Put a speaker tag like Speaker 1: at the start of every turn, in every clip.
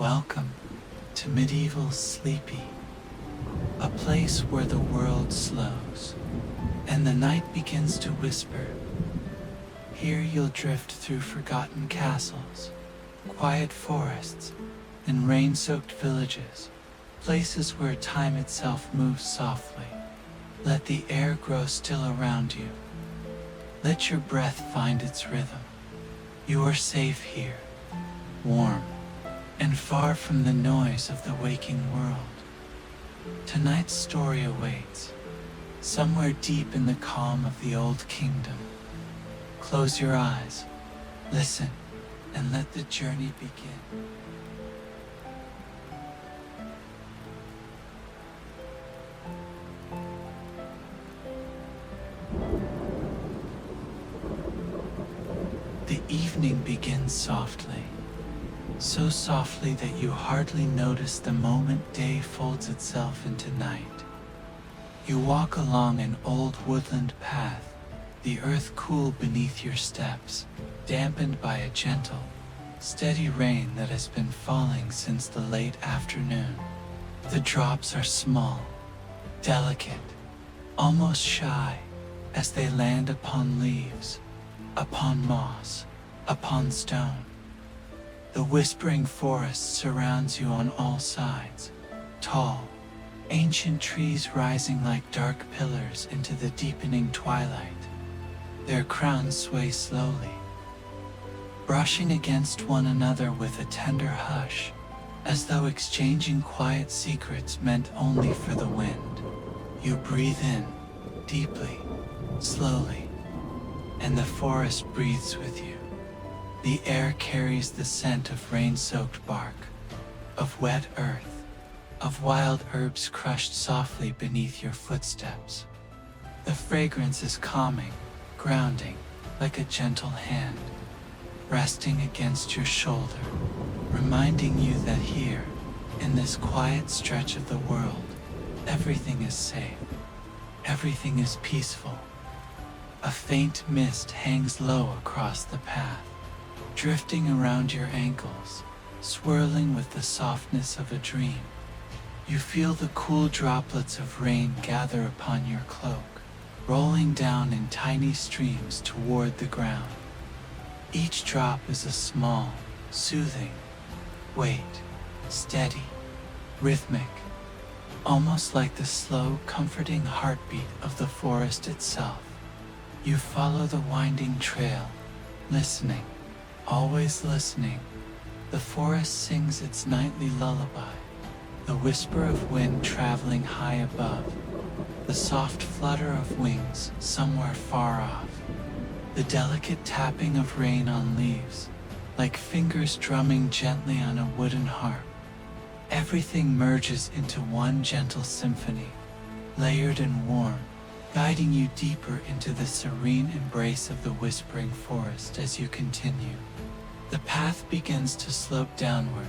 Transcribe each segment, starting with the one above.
Speaker 1: Welcome to medieval Sleepy, a place where the world slows and the night begins to whisper. Here you'll drift through forgotten castles, quiet forests, and rain-soaked villages, places where time itself moves softly. Let the air grow still around you. Let your breath find its rhythm. You are safe here, warm, and far from the noise of the waking world. Tonight's story awaits, somewhere deep in the calm of the old kingdom. Close your eyes, listen, and let the journey begin. The evening begins softly, so softly that you hardly notice the moment day folds itself into night. You walk along an old woodland path, the earth cool beneath your steps, dampened by a gentle, steady rain that has been falling since the late afternoon. The drops are small, delicate, almost shy, as they land upon leaves, upon moss, upon stone. The whispering forest surrounds you on all sides, tall, ancient trees rising like dark pillars into the deepening twilight. Their crowns sway slowly, brushing against one another with a tender hush, as though exchanging quiet secrets meant only for the wind. You breathe in, deeply, slowly, and the forest breathes with you. The air carries the scent of rain-soaked bark, of wet earth, of wild herbs crushed softly beneath your footsteps. The fragrance is calming, grounding, like a gentle hand, resting against your shoulder, reminding you that here, in this quiet stretch of the world, everything is safe, everything is peaceful. A faint mist hangs low across the path, drifting around your ankles, swirling with the softness of a dream. You feel the cool droplets of rain gather upon your cloak, rolling down in tiny streams toward the ground. Each drop is a small, soothing weight, steady, rhythmic, almost like the slow, comforting heartbeat of the forest itself. You follow the winding trail, listening, always listening. The forest sings its nightly lullaby, the whisper of wind traveling high above, the soft flutter of wings somewhere far off, the delicate tapping of rain on leaves, like fingers drumming gently on a wooden harp. Everything merges into one gentle symphony, layered and warm, guiding you deeper into the serene embrace of the whispering forest as you continue. The path begins to slope downward,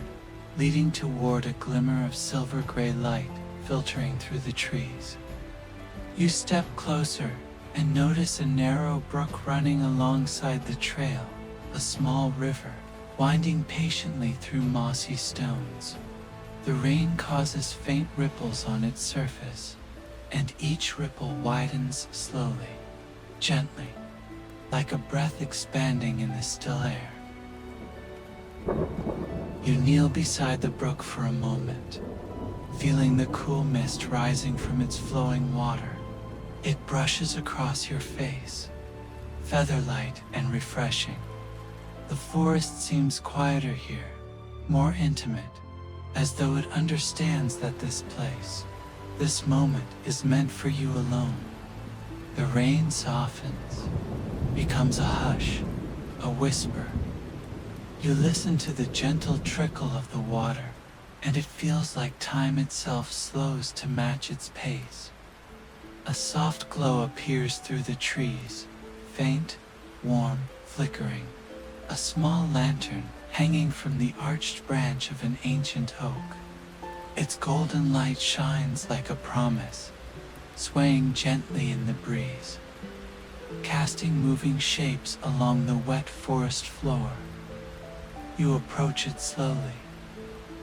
Speaker 1: leading toward a glimmer of silver-gray light filtering through the trees. You step closer and notice a narrow brook running alongside the trail, a small river, winding patiently through mossy stones. The rain causes faint ripples on its surface, and each ripple widens slowly, gently, like a breath expanding in the still air. You kneel beside the brook for a moment, feeling the cool mist rising from its flowing water. It brushes across your face, feather-light and refreshing. The forest seems quieter here, more intimate, as though it understands that this place, this moment, is meant for you alone. The rain softens, becomes a hush, a whisper. You listen to the gentle trickle of the water, and it feels like time itself slows to match its pace. A soft glow appears through the trees, faint, warm, flickering. A small lantern hanging from the arched branch of an ancient oak. Its golden light shines like a promise, swaying gently in the breeze, casting moving shapes along the wet forest floor. You approach it slowly,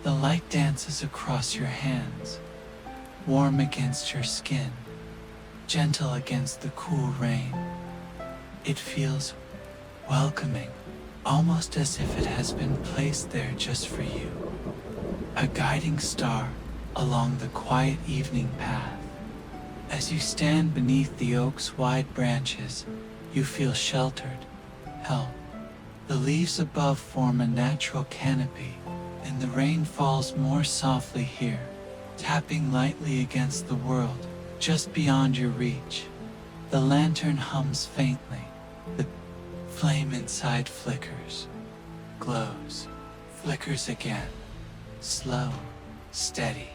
Speaker 1: The light dances across your hands, warm against your skin, gentle against the cool rain. It feels welcoming, almost as if it has been placed there just for you. A guiding star along the quiet evening path. As you stand beneath the oak's wide branches, you feel sheltered, held. The leaves above form a natural canopy, and the rain falls more softly here, tapping lightly against the world just beyond your reach. The lantern hums faintly. The flame inside flickers, glows, flickers again. Slow, steady,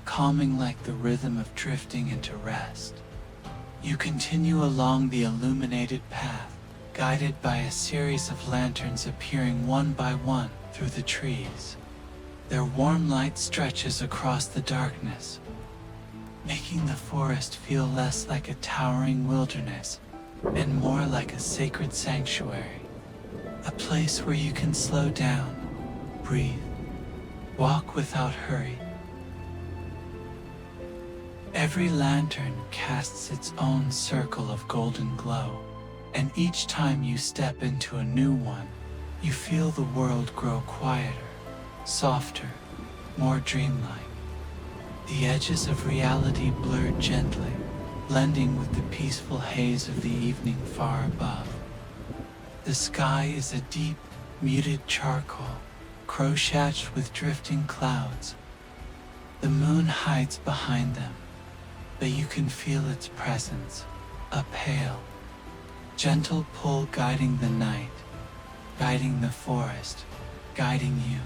Speaker 1: calming like the rhythm of drifting into rest. You continue along the illuminated path, guided by a series of lanterns appearing one by one through the trees. Their warm light stretches across the darkness, making the forest feel less like a towering wilderness and more like a sacred sanctuary. A place where you can slow down, breathe, walk without hurry. Every lantern casts its own circle of golden glow, and each time you step into a new one, you feel the world grow quieter, softer, more dreamlike. The edges of reality blurred gently, blending with the peaceful haze of the evening far above. The sky is a deep, muted charcoal, crochetted with drifting clouds. The moon hides behind them, but you can feel its presence, a pale, gentle pull guiding the night, guiding the forest, guiding you.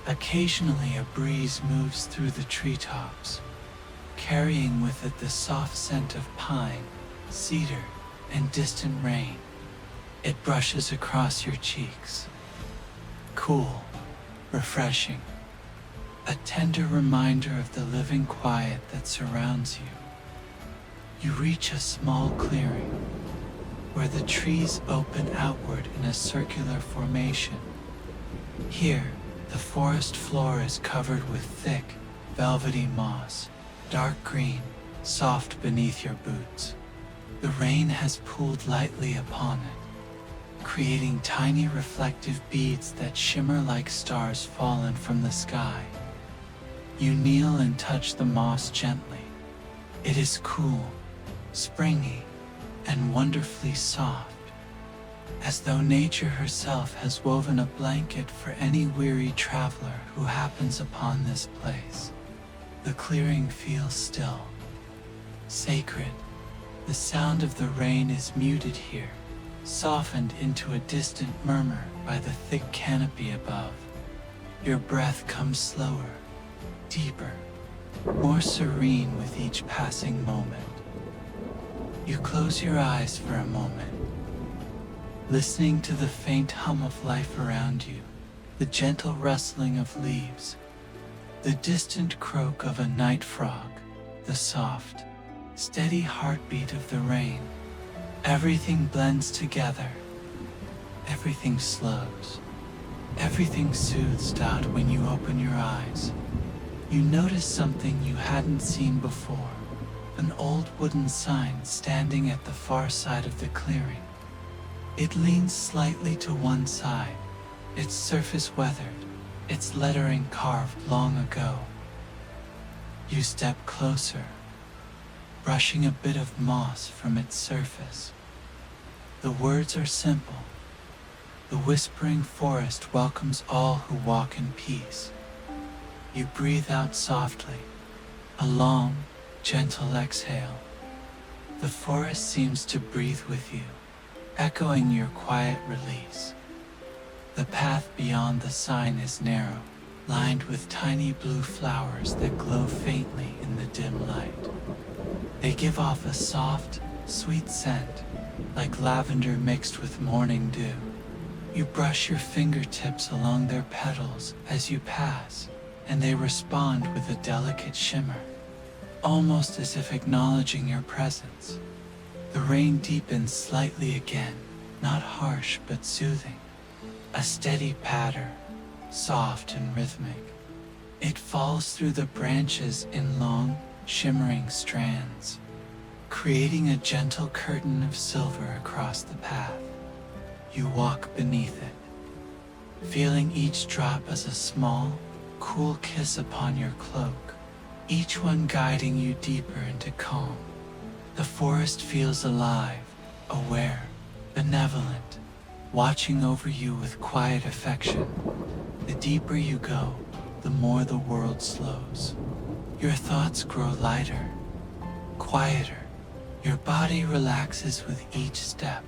Speaker 1: Occasionally a breeze moves through the treetops, carrying with it the soft scent of pine, cedar, and distant rain. It brushes across your cheeks. Cool, refreshing, a tender reminder of the living quiet that surrounds you. You reach a small clearing, where the trees open outward in a circular formation. Here, the forest floor is covered with thick, velvety moss, dark green, soft beneath your boots. The rain has pooled lightly upon it, creating tiny reflective beads that shimmer like stars fallen from the sky. You kneel and touch the moss gently. It is cool, springy, and wonderfully soft, as though nature herself has woven a blanket for any weary traveler who happens upon this place. The clearing feels still, sacred. The sound of the rain is muted here, softened into a distant murmur by the thick canopy above. Your breath comes slower, deeper, more serene with each passing moment. You close your eyes for a moment, listening to the faint hum of life around you, the gentle rustling of leaves, the distant croak of a night frog, the soft, steady heartbeat of the rain. Everything blends together. Everything slows. Everything soothes out when you open your eyes. You notice something you hadn't seen before, an old wooden sign standing at the far side of the clearing. It leans slightly to one side, its surface weathered, its lettering carved long ago. You step closer, brushing a bit of moss from its surface. The words are simple. The whispering forest welcomes all who walk in peace. You breathe out softly, a long, gentle exhale. The forest seems to breathe with you, echoing your quiet release. The path beyond the sign is narrow, lined with tiny blue flowers that glow faintly in the dim light. They give off a soft, sweet scent, like lavender mixed with morning dew. You brush your fingertips along their petals as you pass, and they respond with a delicate shimmer, almost as if acknowledging your presence. The rain deepens slightly again, not harsh but soothing, a steady patter, soft and rhythmic. It falls through the branches in long, shimmering strands, creating a gentle curtain of silver across the path. You walk beneath it, feeling each drop as a small, cool kiss upon your cloak, each one guiding you deeper into calm. The forest feels alive, aware, benevolent, watching over you with quiet affection. The deeper you go, the more the world slows. Your thoughts grow lighter, quieter. Your body relaxes with each step.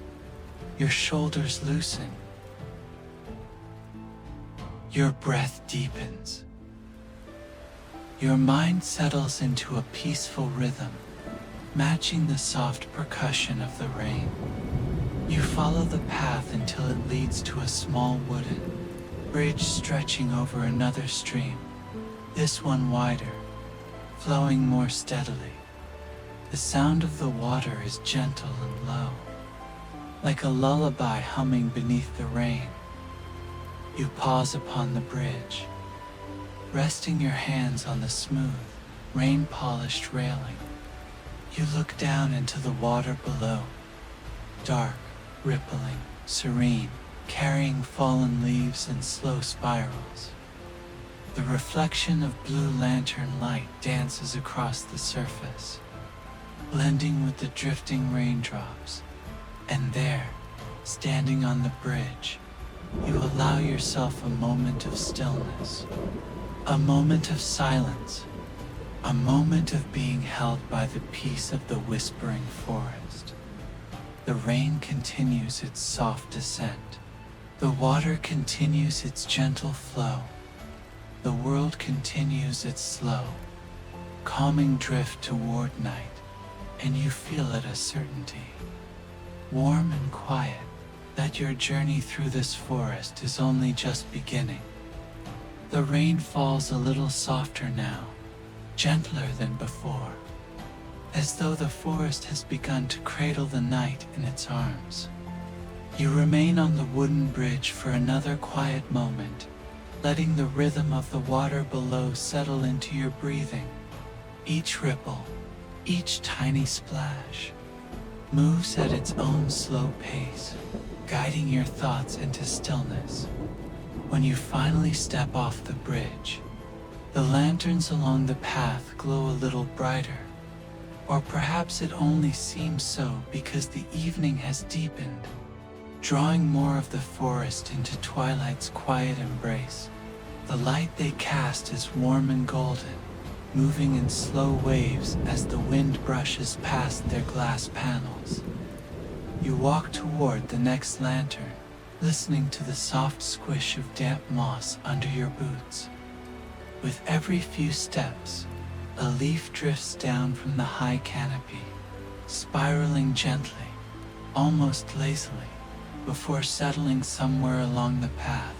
Speaker 1: Your shoulders loosen. Your breath deepens. Your mind settles into a peaceful rhythm, matching the soft percussion of the rain. You follow the path until it leads to a small wooden bridge stretching over another stream, this one wider, flowing more steadily. The sound of the water is gentle and low, like a lullaby humming beneath the rain. You pause upon the bridge, resting your hands on the smooth, rain-polished railing. You look down into the water below, dark, rippling, serene, carrying fallen leaves in slow spirals. The reflection of blue lantern light dances across the surface, blending with the drifting raindrops. And there, standing on the bridge, you allow yourself a moment of stillness, a moment of silence, a moment of being held by the peace of the whispering forest. The rain continues its soft descent. The water continues its gentle flow. The world continues its slow, calming drift toward night, and you feel it a certainty, warm and quiet, that your journey through this forest is only just beginning. The rain falls a little softer now, gentler than before, as though the forest has begun to cradle the night in its arms. You remain on the wooden bridge for another quiet moment, letting the rhythm of the water below settle into your breathing. Each ripple, each tiny splash, moves at its own slow pace, guiding your thoughts into stillness. When you finally step off the bridge, the lanterns along the path glow a little brighter, or perhaps it only seems so because the evening has deepened, drawing more of the forest into twilight's quiet embrace. The light they cast is warm and golden, moving in slow waves as the wind brushes past their glass panels. You walk toward the next lantern, listening to the soft squish of damp moss under your boots. With every few steps, a leaf drifts down from the high canopy, spiraling gently, almost lazily, before settling somewhere along the path.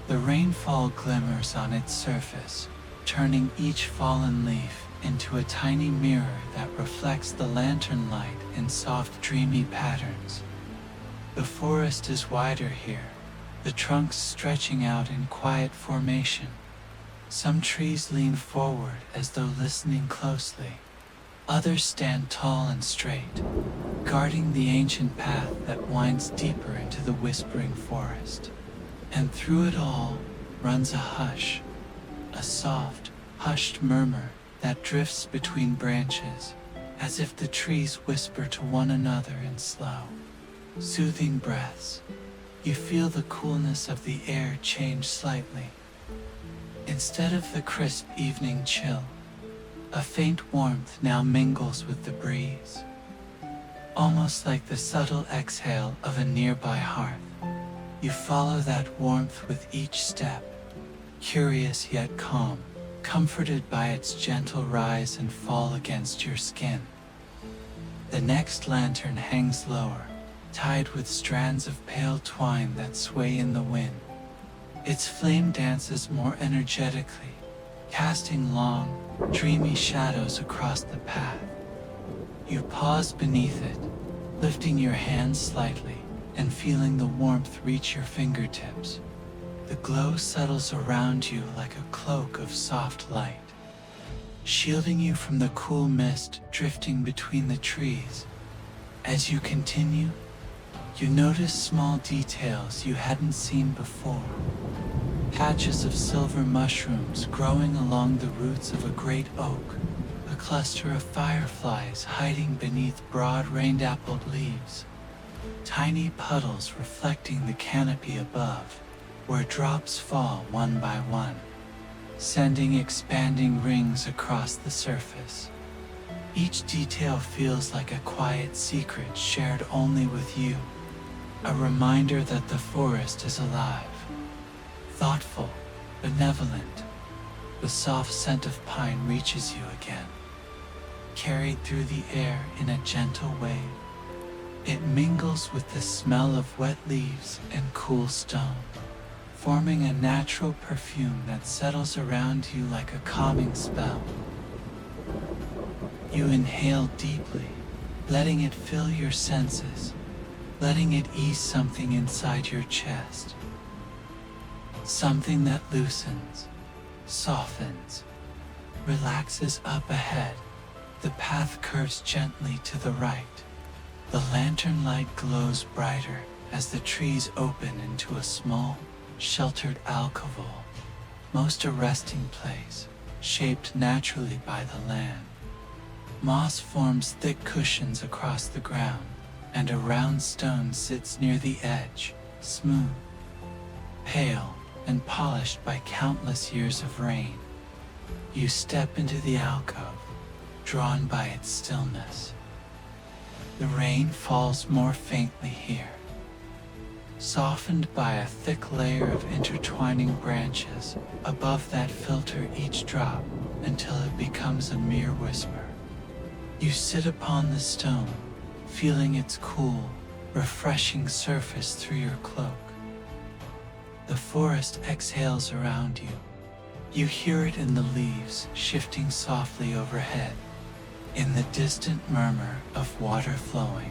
Speaker 1: The rainfall glimmers on its surface, turning each fallen leaf into a tiny mirror that reflects the lantern light in soft, dreamy patterns. The forest is wider here, the trunks stretching out in quiet formation. Some trees lean forward as though listening closely. Others stand tall and straight, guarding the ancient path that winds deeper into the whispering forest. And through it all runs a hush, a soft, hushed murmur that drifts between branches, as if the trees whisper to one another in slow, soothing breaths. You feel the coolness of the air change slightly. Instead of the crisp evening chill, a faint warmth now mingles with the breeze, almost like the subtle exhale of a nearby hearth. You follow that warmth with each step, curious yet calm, comforted by its gentle rise and fall against your skin. The next lantern hangs lower, tied with strands of pale twine that sway in the wind. Its flame dances more energetically, casting long, dreamy shadows across the path. You pause beneath it, lifting your hands slightly and feeling the warmth reach your fingertips. The glow settles around you like a cloak of soft light, shielding you from the cool mist drifting between the trees. As you continue, you notice small details you hadn't seen before. Patches of silver mushrooms growing along the roots of a great oak, a cluster of fireflies hiding beneath broad rain-dappled leaves, tiny puddles reflecting the canopy above, where drops fall one by one, sending expanding rings across the surface. Each detail feels like a quiet secret shared only with you, a reminder that the forest is alive, thoughtful, benevolent. The soft scent of pine reaches you again, carried through the air in a gentle wave. It mingles with the smell of wet leaves and cool stone, forming a natural perfume that settles around you like a calming spell. You inhale deeply, letting it fill your senses, letting it ease something inside your chest. Something that loosens, softens, relaxes up ahead. The path curves gently to the right. The lantern light glows brighter as the trees open into a small, sheltered alcove, most a resting place, shaped naturally by the land. Moss forms thick cushions across the ground, and a round stone sits near the edge, smooth, pale, and polished by countless years of rain. You step into the alcove, drawn by its stillness. The rain falls more faintly here, softened by a thick layer of intertwining branches above that filter each drop until it becomes a mere whisper. You sit upon the stone, feeling its cool, refreshing surface through your cloak. The forest exhales around you. You hear it in the leaves shifting softly overhead, in the distant murmur of water flowing,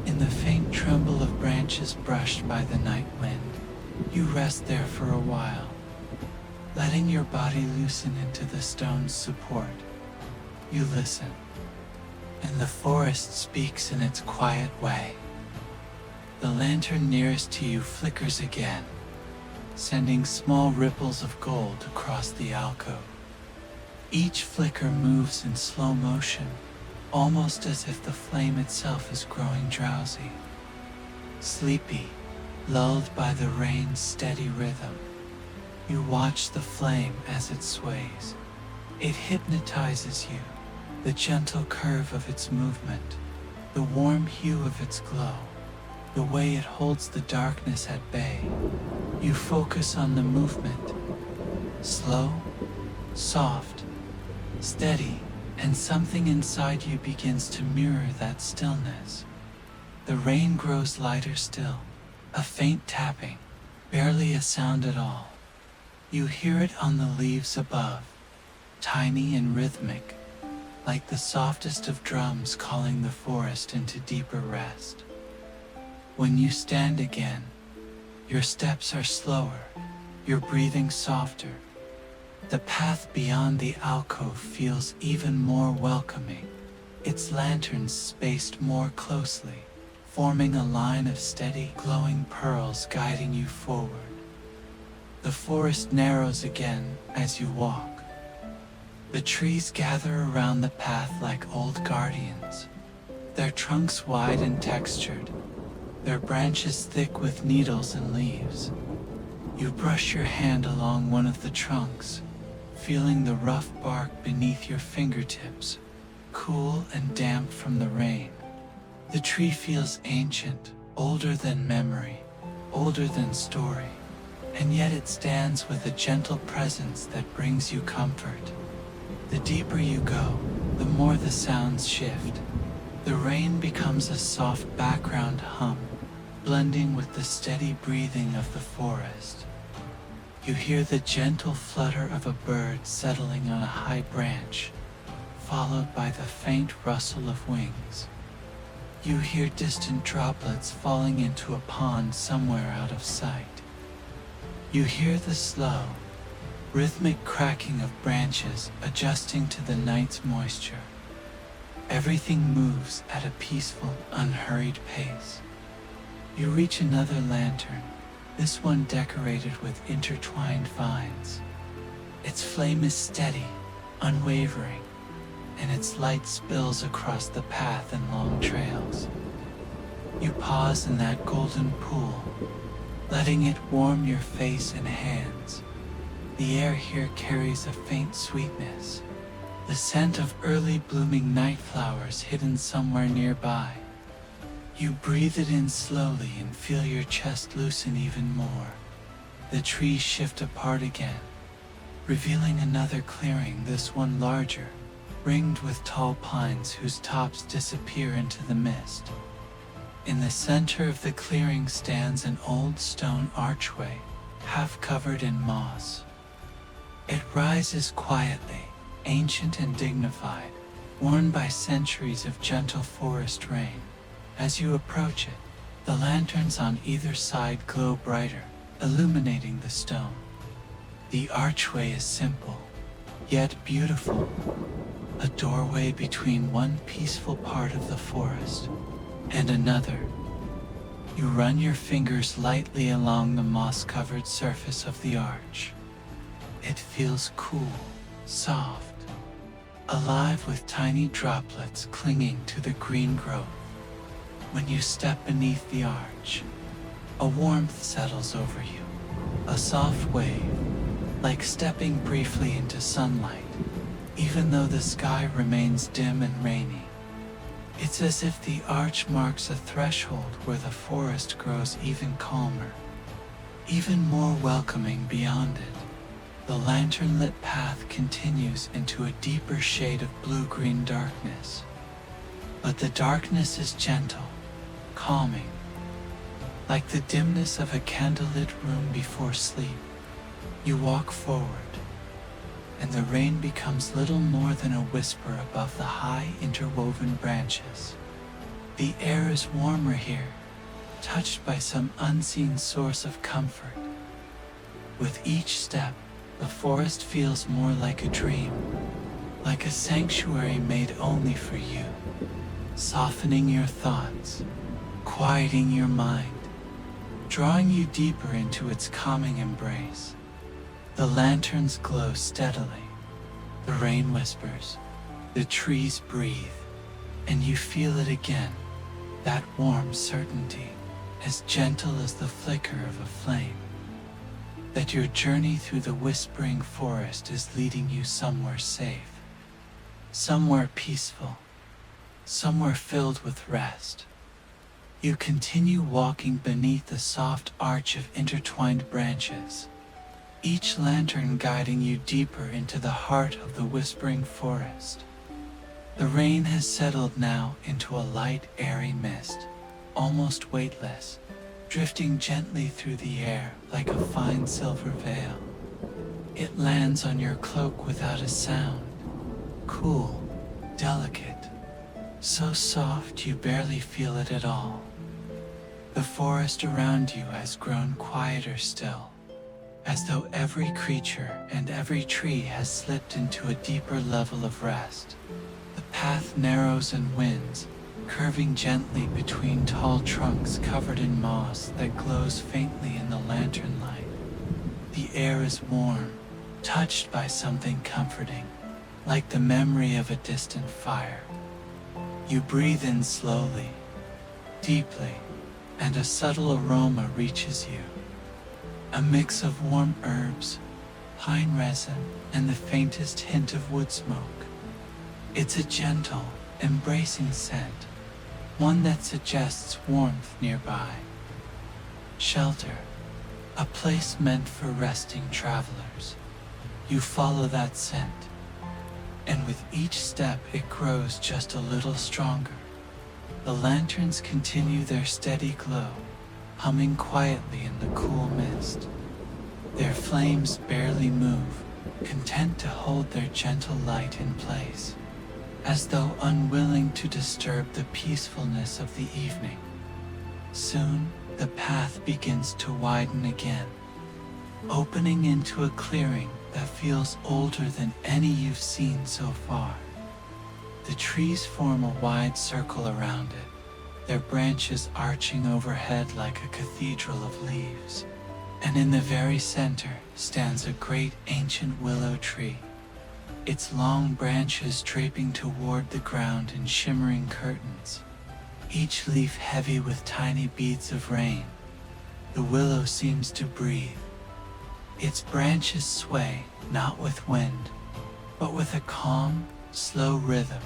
Speaker 1: in the faint tremble of branches brushed by the night wind. You rest there for a while, letting your body loosen into the stone's support. You listen, and the forest speaks in its quiet way. The lantern nearest to you flickers again, sending small ripples of gold across the alcove. Each flicker moves in slow motion, almost as if the flame itself is growing drowsy. Sleepy, lulled by the rain's steady rhythm, you watch the flame as it sways. It hypnotizes you, the gentle curve of its movement, the warm hue of its glow, the way it holds the darkness at bay. You focus on the movement, slow, soft, steady, and something inside you begins to mirror that stillness. The rain grows lighter still, a faint tapping, barely a sound at all. You hear it on the leaves above, tiny and rhythmic, like the softest of drums calling the forest into deeper rest. When you stand again, your steps are slower, your breathing softer. The path beyond the alcove feels even more welcoming, its lanterns spaced more closely, forming a line of steady, glowing pearls guiding you forward. The forest narrows again as you walk. The trees gather around the path like old guardians, their trunks wide and textured, their branches thick with needles and leaves. You brush your hand along one of the trunks, feeling the rough bark beneath your fingertips, cool and damp from the rain. The tree feels ancient, older than memory, older than story, and yet it stands with a gentle presence that brings you comfort. The deeper you go, the more the sounds shift. The rain becomes a soft background hum, blending with the steady breathing of the forest. You hear the gentle flutter of a bird settling on a high branch, followed by the faint rustle of wings. You hear distant droplets falling into a pond somewhere out of sight. You hear the slow, rhythmic cracking of branches adjusting to the night's moisture. Everything moves at a peaceful, unhurried pace. You reach another lantern, this one decorated with intertwined vines. Its flame is steady, unwavering, and its light spills across the path in long trails. You pause in that golden pool, letting it warm your face and hands. The air here carries a faint sweetness, the scent of early blooming night flowers hidden somewhere nearby. You breathe it in slowly and feel your chest loosen even more. The trees shift apart again, revealing another clearing, this one larger, ringed with tall pines whose tops disappear into the mist. In the center of the clearing stands an old stone archway, half covered in moss. It rises quietly, ancient and dignified, worn by centuries of gentle forest rain. As you approach it, the lanterns on either side glow brighter, illuminating the stone. The archway is simple, yet beautiful, a doorway between one peaceful part of the forest and another. You run your fingers lightly along the moss-covered surface of the arch. It feels cool, soft, alive with tiny droplets clinging to the green growth. When you step beneath the arch, a warmth settles over you, a soft wave, like stepping briefly into sunlight, even though the sky remains dim and rainy. It's as if the arch marks a threshold where the forest grows even calmer, even more welcoming beyond it. The lantern-lit path continues into a deeper shade of blue-green darkness. But the darkness is gentle, calming, like the dimness of a candlelit room before sleep. You walk forward, and the rain becomes little more than a whisper above the high interwoven branches. The air is warmer here, touched by some unseen source of comfort. With each step, the forest feels more like a dream, like a sanctuary made only for you, softening your thoughts, quieting your mind, drawing you deeper into its calming embrace. The lanterns glow steadily, the rain whispers, the trees breathe, and you feel it again, that warm certainty, as gentle as the flicker of a flame, that your journey through the whispering forest is leading you somewhere safe, somewhere peaceful, somewhere filled with rest. You continue walking beneath the soft arch of intertwined branches, each lantern guiding you deeper into the heart of the whispering forest. The rain has settled now into a light, airy mist, almost weightless, drifting gently through the air like a fine silver veil. It lands on your cloak without a sound, cool, delicate, so soft you barely feel it at all. The forest around you has grown quieter still, as though every creature and every tree has slipped into a deeper level of rest. The path narrows and winds, curving gently between tall trunks covered in moss that glows faintly in the lantern light. The air is warm, touched by something comforting, like the memory of a distant fire. You breathe in slowly, deeply, and a subtle aroma reaches you. A mix of warm herbs, pine resin, and the faintest hint of wood smoke. It's a gentle, embracing scent, one that suggests warmth nearby. Shelter, a place meant for resting travelers. You follow that scent, and with each step it grows just a little stronger. The lanterns continue their steady glow, humming quietly in the cool mist. Their flames barely move, content to hold their gentle light in place, as though unwilling to disturb the peacefulness of the evening. Soon, the path begins to widen again, opening into a clearing that feels older than any you've seen so far. The trees form a wide circle around it, their branches arching overhead like a cathedral of leaves. And in the very center stands a great ancient willow tree, its long branches draping toward the ground in shimmering curtains, each leaf heavy with tiny beads of rain. The willow seems to breathe. Its branches sway, not with wind, but with a calm, slow rhythm,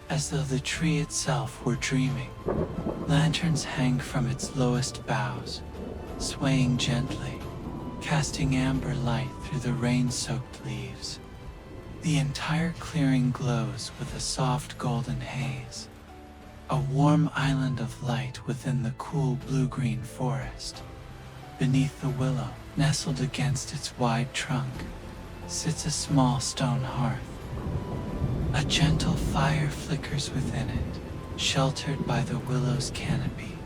Speaker 1: as though the tree itself were dreaming. Lanterns hang from its lowest boughs, swaying gently, casting amber light through the rain-soaked leaves. The entire clearing glows with a soft golden haze, a warm island of light within the cool blue-green forest. Beneath the willow, nestled against its wide trunk, sits a small stone hearth. A gentle fire flickers within it, sheltered by the willow's canopy.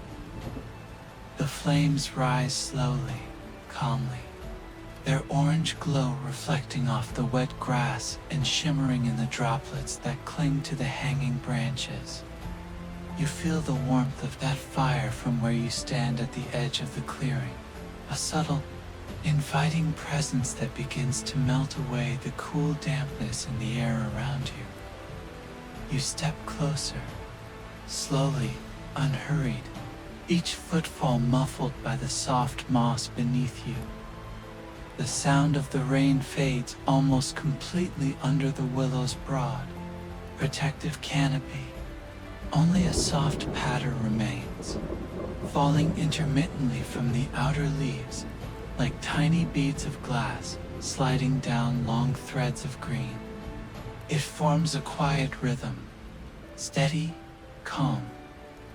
Speaker 1: The flames rise slowly, calmly, their orange glow reflecting off the wet grass and shimmering in the droplets that cling to the hanging branches. You feel the warmth of that fire from where you stand at the edge of the clearing, a subtle, inviting presence that begins to melt away the cool dampness in the air around you. You step closer, slowly, unhurried, each footfall muffled by the soft moss beneath you. The sound of the rain fades almost completely under the willow's broad, protective canopy. Only a soft patter remains, falling intermittently from the outer leaves, like tiny beads of glass sliding down long threads of green. It forms a quiet rhythm, steady, calm,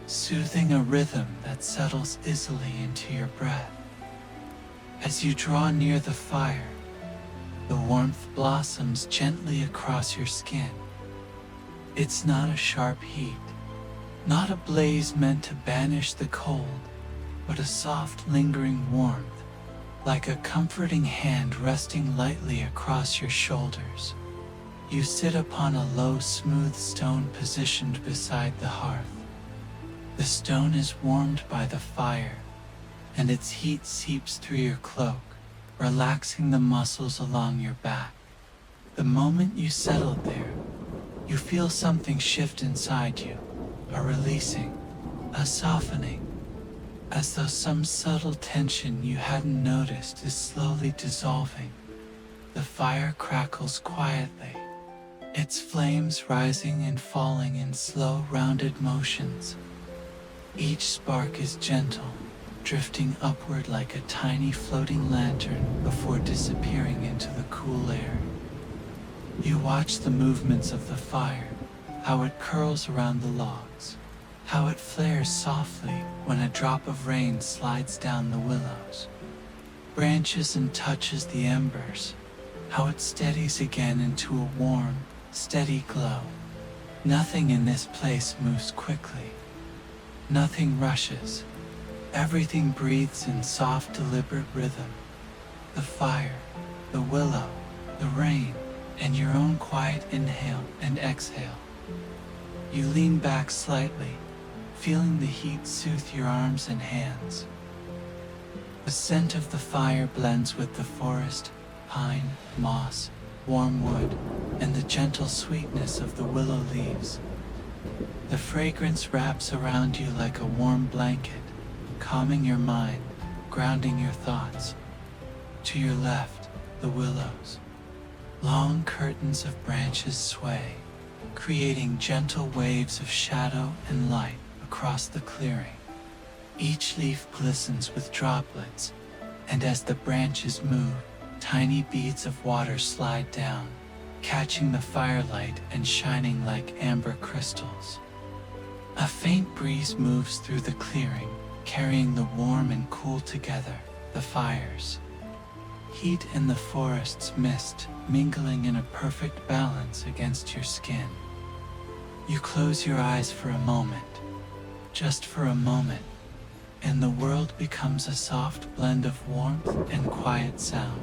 Speaker 1: soothing, a rhythm that settles easily into your breath. As you draw near the fire, the warmth blossoms gently across your skin. It's not a sharp heat, not a blaze meant to banish the cold, but a soft, lingering warmth, like a comforting hand resting lightly across your shoulders. You sit upon a low, smooth stone positioned beside the hearth. The stone is warmed by the fire, and its heat seeps through your cloak, relaxing the muscles along your back. The moment you settle there, you feel something shift inside you, a releasing, a softening, as though some subtle tension you hadn't noticed is slowly dissolving. The fire crackles quietly, its flames rising and falling in slow, rounded motions. Each spark is gentle, drifting upward like a tiny floating lantern before disappearing into the cool air. You watch the movements of the fire, how it curls around the logs, how it flares softly when a drop of rain slides down the willows, branches and touches the embers, how it steadies again into a warm, steady glow. Nothing in this place moves quickly. Nothing rushes. Everything breathes in soft, deliberate rhythm. The fire, the willow, the rain, and your own quiet inhale and exhale. You lean back slightly, feeling the heat soothe your arms and hands. The scent of the fire blends with the forest, pine, moss, warm wood, and the gentle sweetness of the willow leaves. The fragrance wraps around you like a warm blanket, calming your mind, grounding your thoughts. To your left, the willows. Long curtains of branches sway, creating gentle waves of shadow and light across the clearing. Each leaf glistens with droplets, and as the branches move, tiny beads of water slide down, catching the firelight and shining like amber crystals. A faint breeze moves through the clearing, carrying the warm and cool together, the fires. Heat and the forest's mist mingling in a perfect balance against your skin. You close your eyes for a moment, just for a moment, and the world becomes a soft blend of warmth and quiet sound.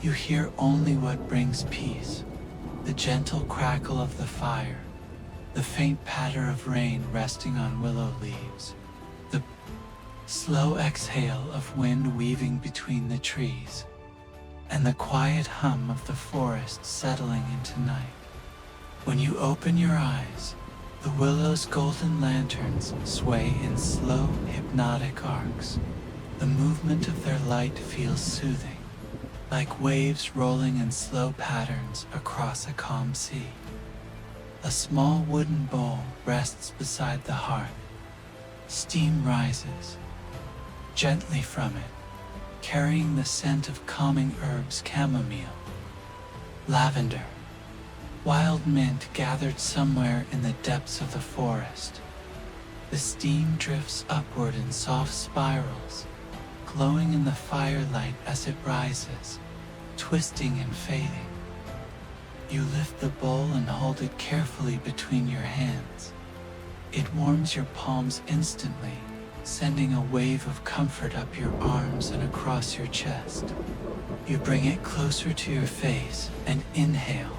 Speaker 1: You hear only what brings peace, the gentle crackle of the fire, the faint patter of rain resting on willow leaves, the slow exhale of wind weaving between the trees, and the quiet hum of the forest settling into night. When you open your eyes, the willow's golden lanterns sway in slow, hypnotic arcs. The movement of their light feels soothing, like waves rolling in slow patterns across a calm sea. A small wooden bowl rests beside the hearth. Steam rises gently from it, carrying the scent of calming herbs, chamomile, lavender, wild mint gathered somewhere in the depths of the forest. The steam drifts upward in soft spirals, glowing in the firelight as it rises, twisting and fading. You lift the bowl and hold it carefully between your hands. It warms your palms instantly, sending a wave of comfort up your arms and across your chest. You bring it closer to your face and inhale.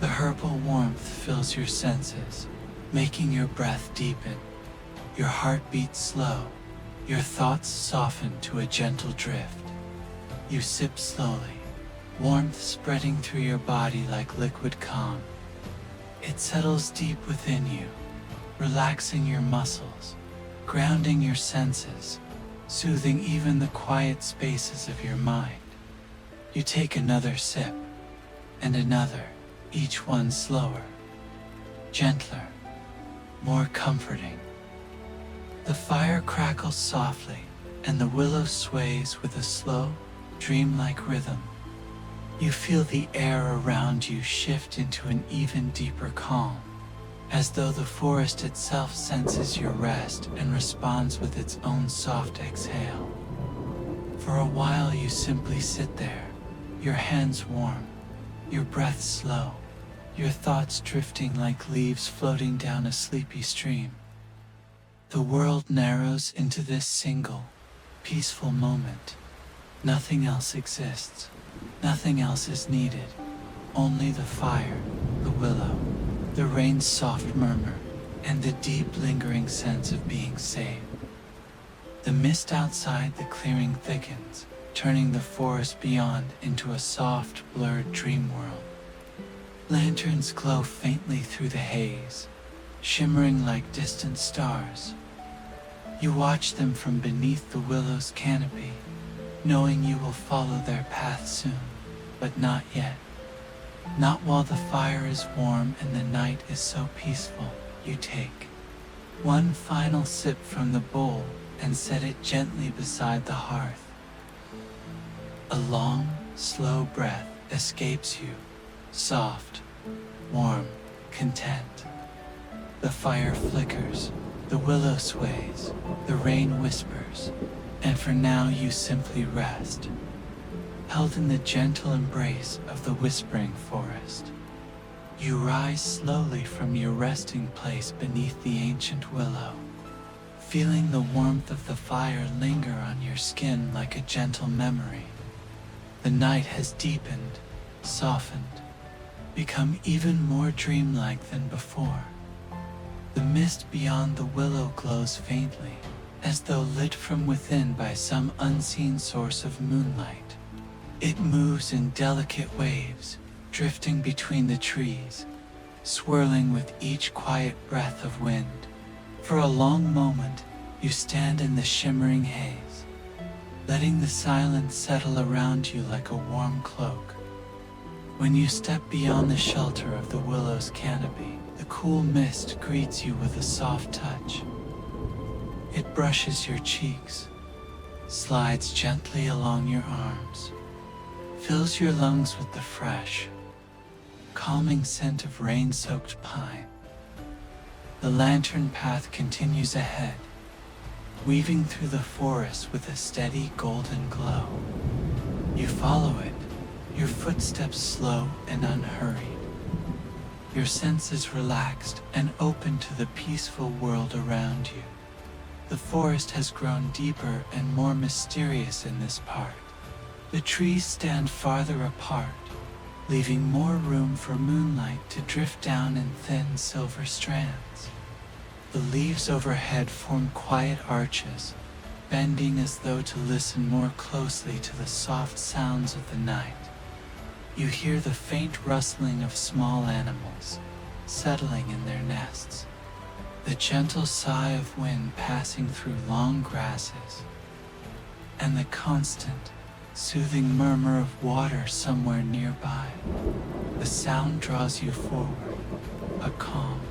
Speaker 1: The herbal warmth fills your senses, making your breath deepen. Your heart beats slow, your thoughts soften to a gentle drift. You sip slowly, warmth spreading through your body like liquid calm. It settles deep within you, relaxing your muscles, grounding your senses, soothing even the quiet spaces of your mind. You take another sip, and another, each one slower, gentler, more comforting. The fire crackles softly, and the willow sways with a slow, dreamlike rhythm. You feel the air around you shift into an even deeper calm, as though the forest itself senses your rest and responds with its own soft exhale. For a while you simply sit there, your hands warm, your breath slow, your thoughts drifting like leaves floating down a sleepy stream. The world narrows into this single, peaceful moment. Nothing else exists. Nothing else is needed. Only the fire, the willow, the rain's soft murmur, and the deep lingering sense of being safe. The mist outside the clearing thickens, turning the forest beyond into a soft, blurred dream world. Lanterns glow faintly through the haze, shimmering like distant stars. You watch them from beneath the willow's canopy, knowing you will follow their path soon, but not yet. Not while the fire is warm and the night is so peaceful. You take one final sip from the bowl and set it gently beside the hearth. A long, slow breath escapes you, soft, warm, content. The fire flickers, the willow sways, the rain whispers, and for now you simply rest, held in the gentle embrace of the whispering forest. You rise slowly from your resting place beneath the ancient willow, feeling the warmth of the fire linger on your skin like a gentle memory. The night has deepened, softened, become even more dreamlike than before. The mist beyond the willow glows faintly, as though lit from within by some unseen source of moonlight. It moves in delicate waves, drifting between the trees, swirling with each quiet breath of wind. For a long moment, you stand in the shimmering haze, letting the silence settle around you like a warm cloak. When you step beyond the shelter of the willow's canopy, the cool mist greets you with a soft touch. It brushes your cheeks, slides gently along your arms, fills your lungs with the fresh, calming scent of rain-soaked pine. The lantern path continues ahead, weaving through the forest with a steady golden glow. You follow it, your footsteps slow and unhurried, your senses relaxed and open to the peaceful world around you. The forest has grown deeper and more mysterious in this part. The trees stand farther apart, leaving more room for moonlight to drift down in thin silver strands. The leaves overhead form quiet arches, bending as though to listen more closely to the soft sounds of the night. You hear the faint rustling of small animals settling in their nests, the gentle sigh of wind passing through long grasses, and the constant, soothing murmur of water somewhere nearby. The sound draws you forward, a calm,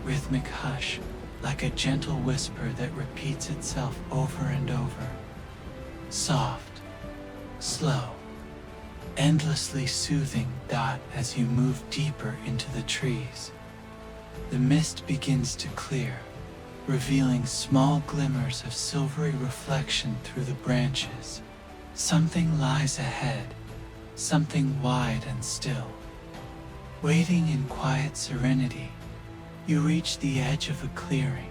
Speaker 1: rhythmic hush, like a gentle whisper that repeats itself over and over. Soft, slow, endlessly soothing as you move deeper into the trees. The mist begins to clear, revealing small glimmers of silvery reflection through the branches. Something lies ahead, something wide and still. Waiting in quiet serenity, you reach the edge of a clearing,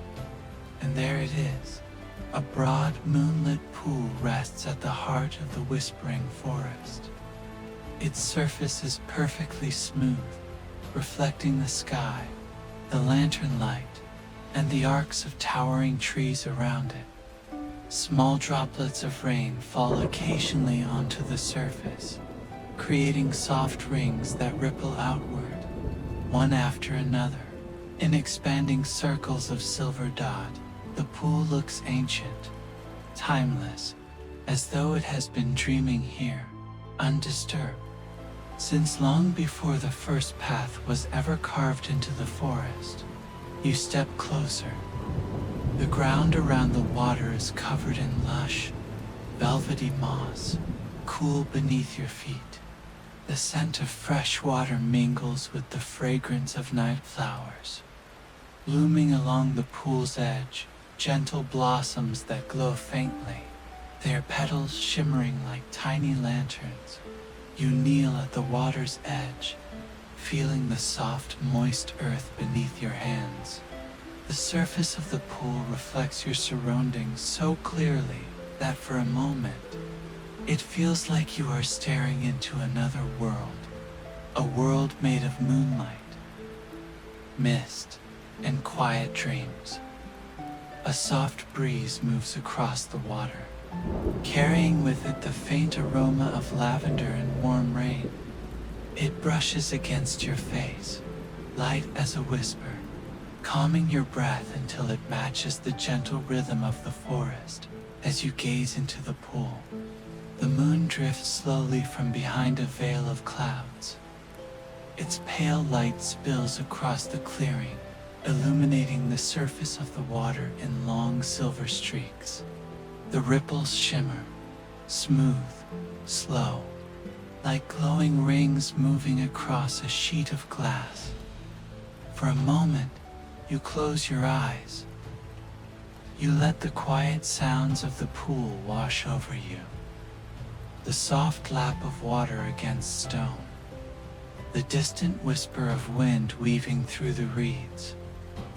Speaker 1: and there it is. A broad, moonlit pool rests at the heart of the whispering forest. Its surface is perfectly smooth, reflecting the sky, the lantern light, and the arcs of towering trees around it. Small droplets of rain fall occasionally onto the surface, creating soft rings that ripple outward, one after another. In expanding circles of silver dot, the pool looks ancient, timeless, as though it has been dreaming here, undisturbed. Since long before the first path was ever carved into the forest, you step closer. The ground around the water is covered in lush, velvety moss, cool beneath your feet. The scent of fresh water mingles with the fragrance of night flowers. Blooming along the pool's edge, gentle blossoms that glow faintly, their petals shimmering like tiny lanterns. You kneel at the water's edge, feeling the soft, moist earth beneath your hands. The surface of the pool reflects your surroundings so clearly that for a moment, it feels like you are staring into another world, a world made of moonlight, mist, and quiet dreams. A soft breeze moves across the water, carrying with it the faint aroma of lavender and warm rain. It brushes against your face, light as a whisper, calming your breath until it matches the gentle rhythm of the forest. As you gaze into the pool, the moon drifts slowly from behind a veil of clouds. Its pale light spills across the clearing, illuminating the surface of the water in long silver streaks. The ripples shimmer, smooth, slow, like glowing rings moving across a sheet of glass. For a moment, you close your eyes. You let the quiet sounds of the pool wash over you. The soft lap of water against stone, the distant whisper of wind weaving through the reeds,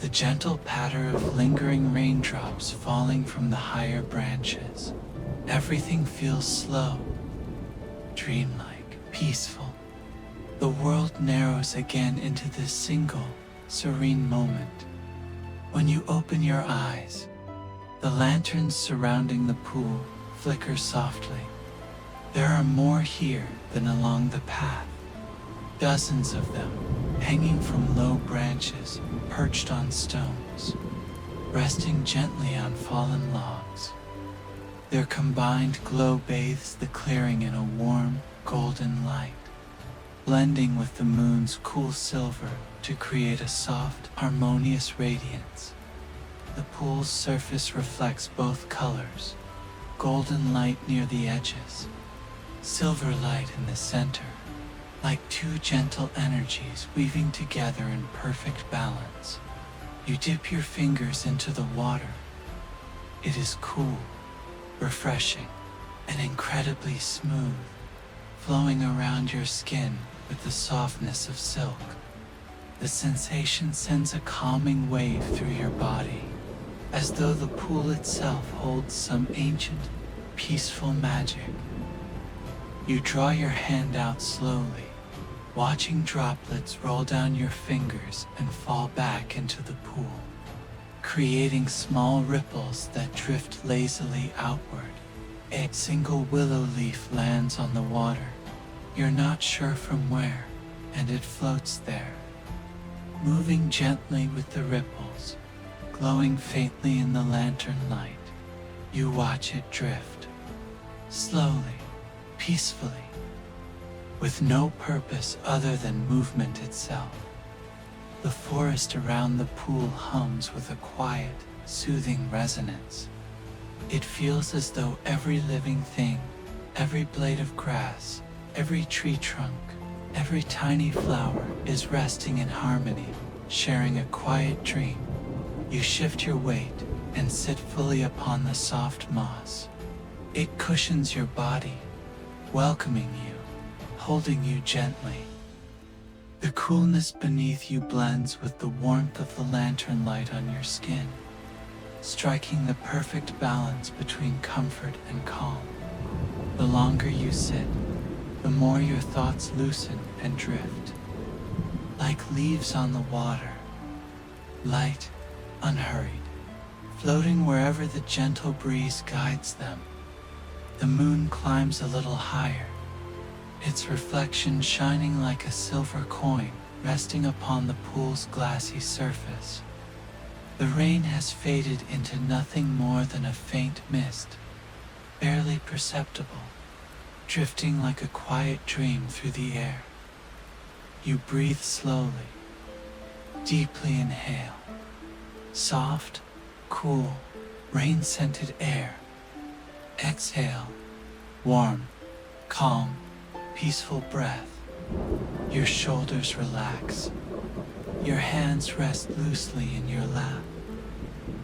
Speaker 1: the gentle patter of lingering raindrops falling from the higher branches. Everything feels slow, dreamlike, peaceful. The world narrows again into this single, serene moment. When you open your eyes, the lanterns surrounding the pool flicker softly. There are more here than along the path. Dozens of them, hanging from low branches, perched on stones, resting gently on fallen logs. Their combined glow bathes the clearing in a warm, golden light, blending with the moon's cool silver to create a soft, harmonious radiance. The pool's surface reflects both colors, golden light near the edges, silver light in the center, like two gentle energies weaving together in perfect balance. You dip your fingers into the water. It is cool, refreshing, and incredibly smooth, flowing around your skin with the softness of silk. The sensation sends a calming wave through your body, as though the pool itself holds some ancient, peaceful magic. You draw your hand out slowly, watching droplets roll down your fingers and fall back into the pool, creating small ripples that drift lazily outward. A single willow leaf lands on the water. You're not sure from where, and it floats there, moving gently with the ripples, glowing faintly in the lantern light. You watch it drift, slowly, peacefully, with no purpose other than movement itself. The forest around the pool hums with a quiet, soothing resonance. It feels as though every living thing, every blade of grass, every tree trunk, every tiny flower is resting in harmony, sharing a quiet dream. You shift your weight and sit fully upon the soft moss. It cushions your body, welcoming you, holding you gently. The coolness beneath you blends with the warmth of the lantern light on your skin, striking the perfect balance between comfort and calm. The longer you sit, the more your thoughts loosen and drift, like leaves on the water, light, unhurried, floating wherever the gentle breeze guides them. The moon climbs a little higher, its reflection shining like a silver coin resting upon the pool's glassy surface. The rain has faded into nothing more than a faint mist, barely perceptible, drifting like a quiet dream through the air. You breathe slowly, deeply inhale. Soft, cool, rain-scented air. Exhale, warm, calm, peaceful breath. Your shoulders relax. Your hands rest loosely in your lap.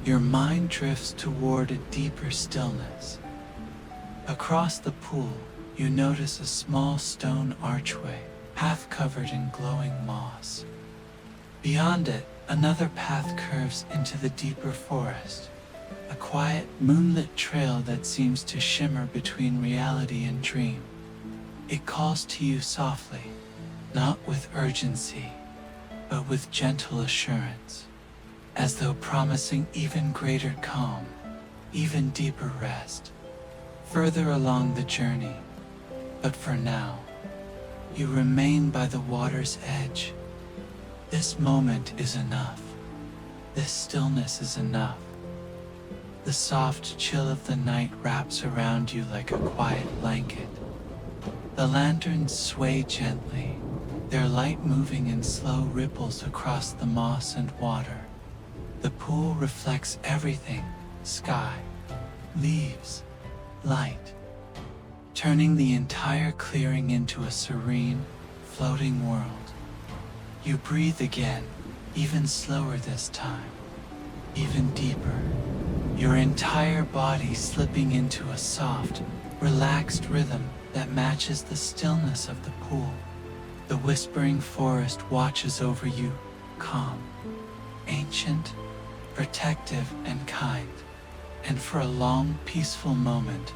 Speaker 1: Your mind drifts toward a deeper stillness. Across the pool, you notice a small stone archway, half covered in glowing moss. Beyond it, another path curves into the deeper forest, a quiet, moonlit trail that seems to shimmer between reality and dream. It calls to you softly, not with urgency, but with gentle assurance, as though promising even greater calm, even deeper rest, further along the journey. But for now, you remain by the water's edge. This moment is enough. This stillness is enough. The soft chill of the night wraps around you like a quiet blanket. The lanterns sway gently, their light moving in slow ripples across the moss and water. The pool reflects everything: sky, leaves, light, turning the entire clearing into a serene, floating world. You breathe again, even slower this time, even deeper, your entire body slipping into a soft, relaxed rhythm that matches the stillness of the pool. The whispering forest watches over you, calm, ancient, protective, and kind. And for a long, peaceful moment,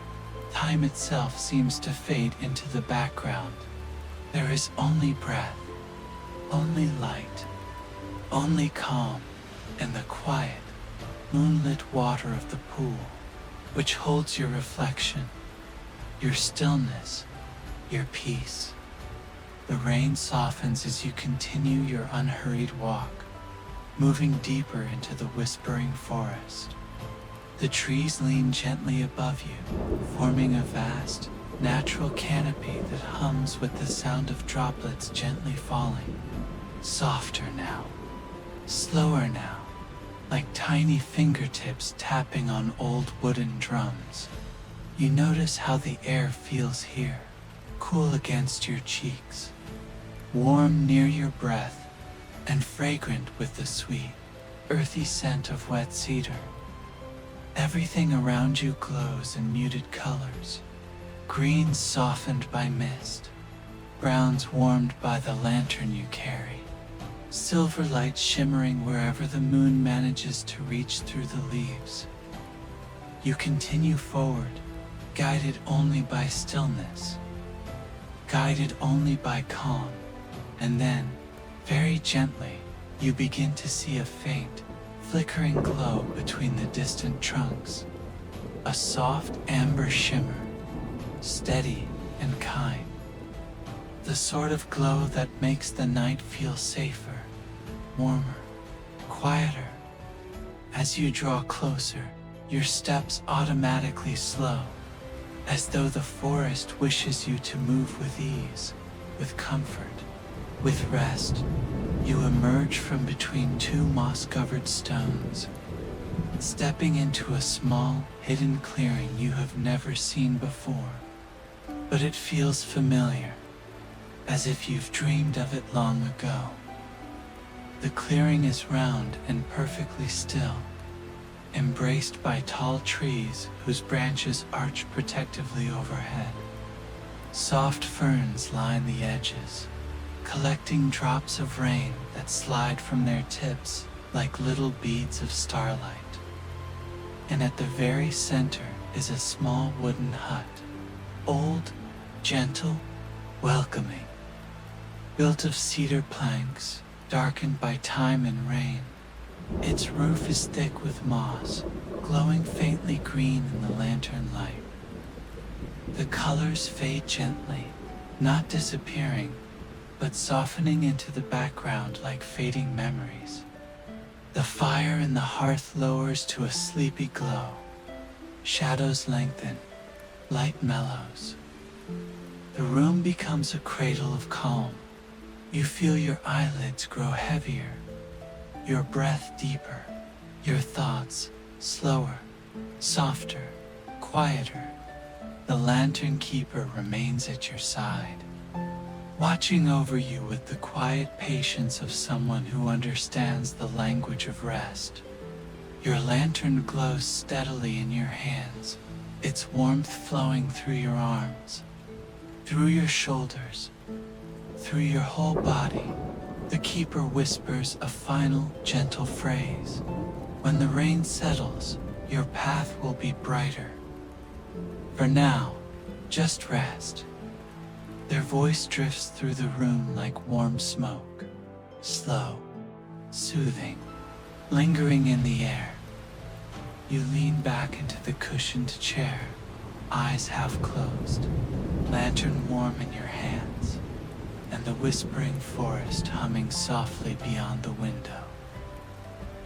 Speaker 1: time itself seems to fade into the background. There is only breath, only light, only calm, and the quiet, moonlit water of the pool, which holds your reflection, your stillness, your peace. The rain softens as you continue your unhurried walk, moving deeper into the whispering forest. The trees lean gently above you, forming a vast, natural canopy that hums with the sound of droplets gently falling. Softer now, slower now, like tiny fingertips tapping on old wooden drums. You notice how the air feels here, cool against your cheeks, warm near your breath, and fragrant with the sweet, earthy scent of wet cedar. Everything around you glows in muted colors, greens softened by mist, browns warmed by the lantern you carry. silver light shimmering wherever the moon manages to reach through the leaves. You continue forward, guided only by stillness, guided only by calm, and then, very gently, you begin to see a faint, flickering glow between the distant trunks. A soft amber shimmer, steady and kind. The sort of glow that makes the night feel safer, warmer, quieter. As you draw closer, your steps automatically slow, as though the forest wishes you to move with ease, with comfort, with rest. You emerge from between two moss-covered stones, stepping into a small, hidden clearing you have never seen before. But it feels familiar, as if you've dreamed of it long ago. The clearing is round and perfectly still, embraced by tall trees whose branches arch protectively overhead. Soft ferns line the edges, collecting drops of rain that slide from their tips like little beads of starlight. And at the very center is a small wooden hut, old, gentle, welcoming, built of cedar planks, darkened by time and rain. Its roof is thick with moss, glowing faintly green in the lantern light. The colors fade gently, not disappearing, but softening into the background like fading memories. The fire in the hearth lowers to a sleepy glow. Shadows lengthen, light mellows. The room becomes a cradle of calm. You feel your eyelids grow heavier, your breath deeper, your thoughts slower, softer, quieter. The lantern keeper remains at your side, watching over you with the quiet patience of someone who understands the language of rest. Your lantern glows steadily in your hands, its warmth flowing through your arms, through your shoulders, through your whole body. The keeper whispers a final, gentle phrase. When the rain settles, your path will be brighter. For now, just rest. Their voice drifts through the room like warm smoke, slow, soothing, lingering in the air. You lean back into the cushioned chair, eyes half closed, lantern warm in your hands, and the whispering forest humming softly beyond the window.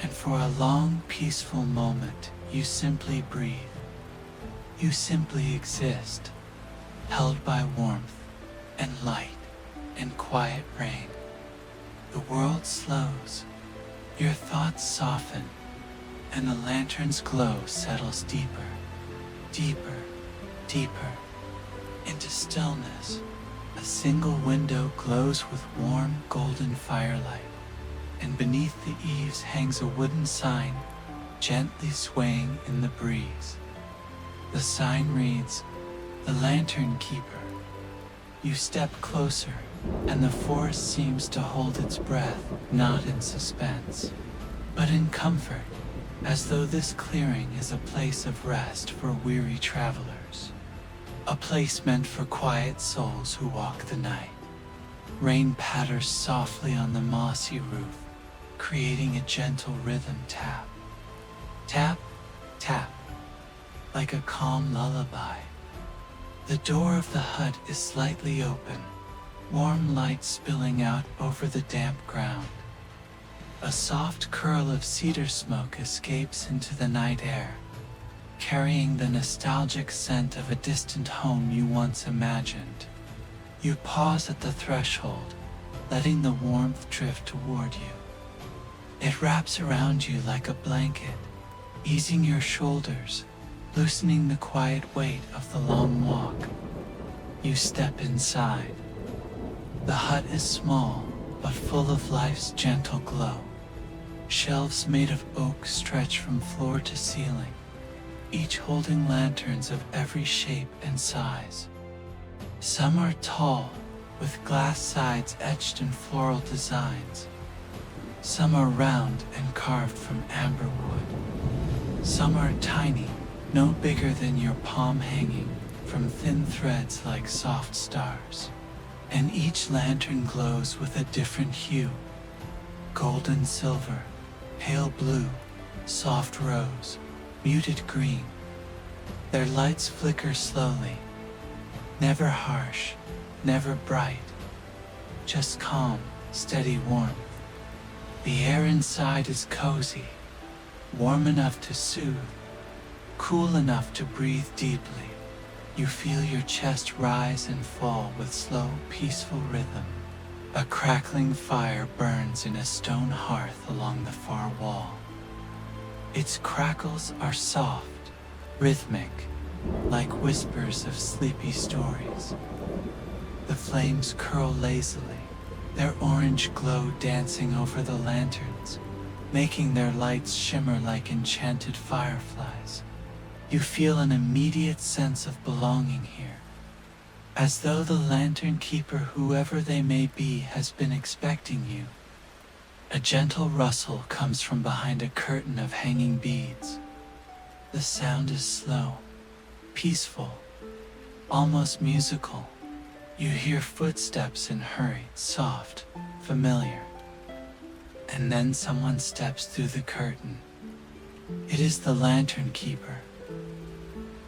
Speaker 1: And for a long, peaceful moment, you simply breathe. You simply exist, held by warmth and light and quiet rain. The world slows, your thoughts soften, and the lantern's glow settles deeper, deeper, deeper into stillness. A single window glows with warm, golden firelight, and beneath the eaves hangs a wooden sign, gently swaying in the breeze. The sign reads, "The Lantern Keeper." You step closer, and the forest seems to hold its breath, not in suspense, but in comfort, as though this clearing is a place of rest for weary travelers, a place meant for quiet souls who walk the night. Rain patters softly on the mossy roof, creating a gentle rhythm tap. Tap, tap, like a calm lullaby. The door of the hut is slightly open, warm light spilling out over the damp ground. A soft curl of cedar smoke escapes into the night air, carrying the nostalgic scent of a distant home you once imagined. You pause at the threshold, letting the warmth drift toward you. It wraps around you like a blanket, easing your shoulders, loosening the quiet weight of the long walk. You step inside. The hut is small, but full of life's gentle glow. Shelves made of oak stretch from floor to ceiling, each holding lanterns of every shape and size. Some are tall, with glass sides etched in floral designs. Some are round and carved from amber wood. Some are tiny, no bigger than your palm, hanging from thin threads like soft stars. And each lantern glows with a different hue: golden silver, pale blue, soft rose, muted green. Their lights flicker slowly, never harsh, never bright, just calm, steady warmth. The air inside is cozy, warm enough to soothe, cool enough to breathe deeply. You feel your chest rise and fall with slow, peaceful rhythm. A crackling fire burns in a stone hearth along the far wall. Its crackles are soft, rhythmic, like whispers of sleepy stories. The flames curl lazily, their orange glow dancing over the lanterns, making their lights shimmer like enchanted fireflies. You feel an immediate sense of belonging here, as though the lantern keeper, whoever they may be, has been expecting you. A gentle rustle comes from behind a curtain of hanging beads. The sound is slow, peaceful, almost musical. You hear footsteps in hurried, soft, familiar. And then someone steps through the curtain. It is the lantern keeper,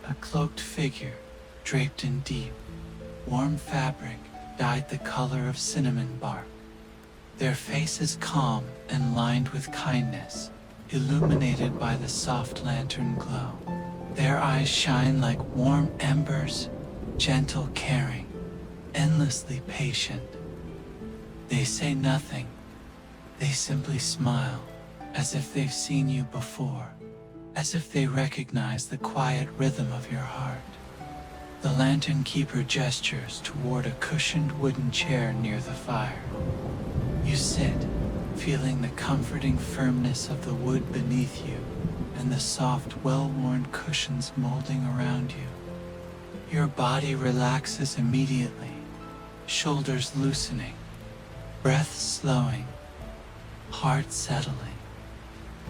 Speaker 1: a cloaked figure draped in deep, warm fabric dyed the color of cinnamon bark. Their face is calm and lined with kindness, illuminated by the soft lantern glow. Their eyes shine like warm embers, gentle, caring, endlessly patient. They say nothing, they simply smile, as if they've seen you before, as if they recognize the quiet rhythm of your heart. The lantern keeper gestures toward a cushioned wooden chair near the fire. You sit, feeling the comforting firmness of the wood beneath you and the soft, well-worn cushions molding around you. Your body relaxes immediately, shoulders loosening, breath slowing, heart settling.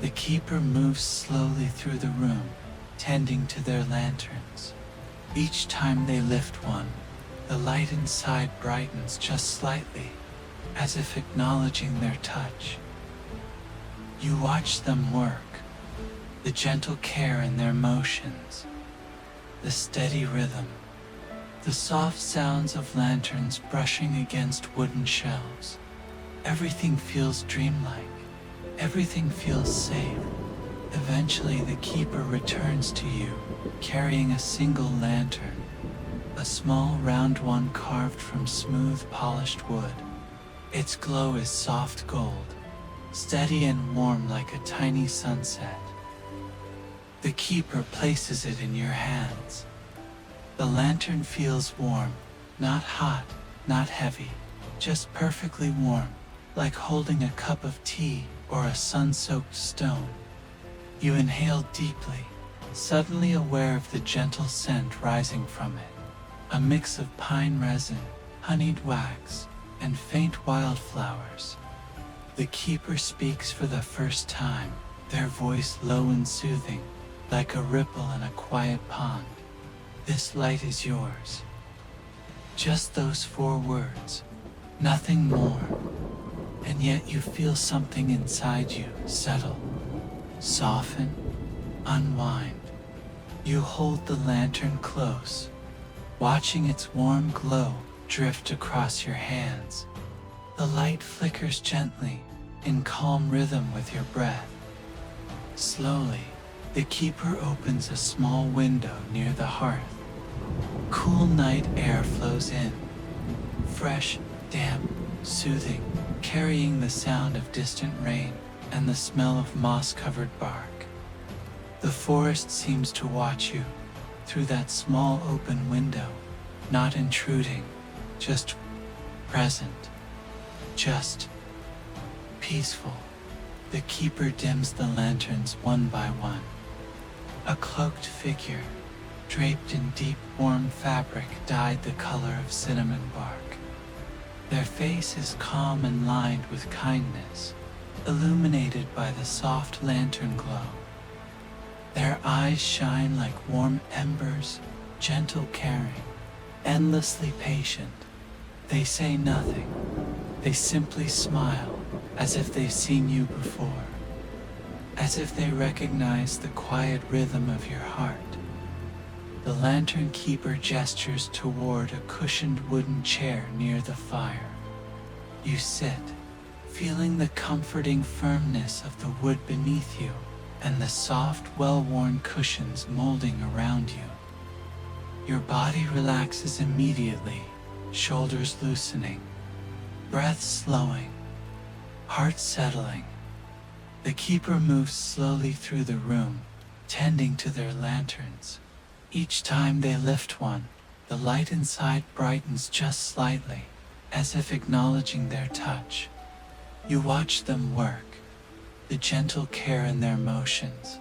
Speaker 1: The keeper moves slowly through the room, tending to their lanterns. Each time they lift one, the light inside brightens just slightly, as if acknowledging their touch. You watch them work, the gentle care in their motions, the steady rhythm, the soft sounds of lanterns brushing against wooden shelves. Everything feels dreamlike. Everything feels safe. Eventually, the keeper returns to you, carrying a single lantern, a small round one carved from smooth, polished wood. Its glow is soft gold, steady and warm like a tiny sunset. The keeper places it in your hands. The lantern feels warm, not hot, not heavy, just perfectly warm, like holding a cup of tea or a sun-soaked stone. You inhale deeply, suddenly aware of the gentle scent rising from it, a mix of pine resin, honeyed wax, and faint wildflowers. The keeper speaks for the first time, their voice low and soothing, like a ripple in a quiet pond. This light is yours. Just those 4 words, nothing more. And yet you feel something inside you settle, soften, unwind. You hold the lantern close, watching its warm glow drift across your hands. The light flickers gently, in calm rhythm with your breath. Slowly, the keeper opens a small window near the hearth. Cool night air flows in, fresh, damp, soothing, carrying the sound of distant rain and the smell of moss-covered bark. The forest seems to watch you through that small open window, not intruding, just present, just peaceful. The keeper dims the lanterns one by one. A cloaked figure, draped in deep, warm fabric dyed the color of cinnamon bark. Their face is calm and lined with kindness, illuminated by the soft lantern glow. Their eyes shine like warm embers, gentle, caring, endlessly patient. They say nothing. They simply smile, as if they've seen you before, as if they recognize the quiet rhythm of your heart. The lantern keeper gestures toward a cushioned wooden chair near the fire. You sit, feeling the comforting firmness of the wood beneath you and the soft, well-worn cushions molding around you. Your body relaxes immediately, shoulders loosening, breath slowing, heart settling. The keeper moves slowly through the room, tending to their lanterns. Each time they lift one, the light inside brightens just slightly, as if acknowledging their touch. You watch them work, the gentle care in their motions,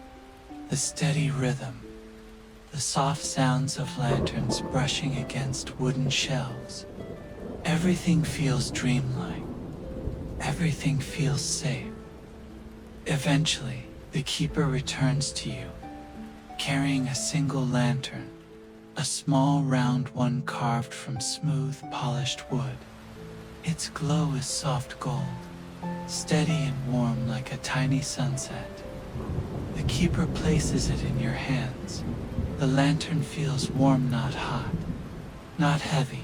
Speaker 1: the steady rhythm, the soft sounds of lanterns brushing against wooden shelves. Everything feels dreamlike. Everything feels safe. Eventually, the keeper returns to you, carrying a single lantern, a small round one carved from smooth, polished wood. Its glow is soft gold, steady and warm like a tiny sunset. The keeper places it in your hands. The lantern feels warm, not hot, not heavy,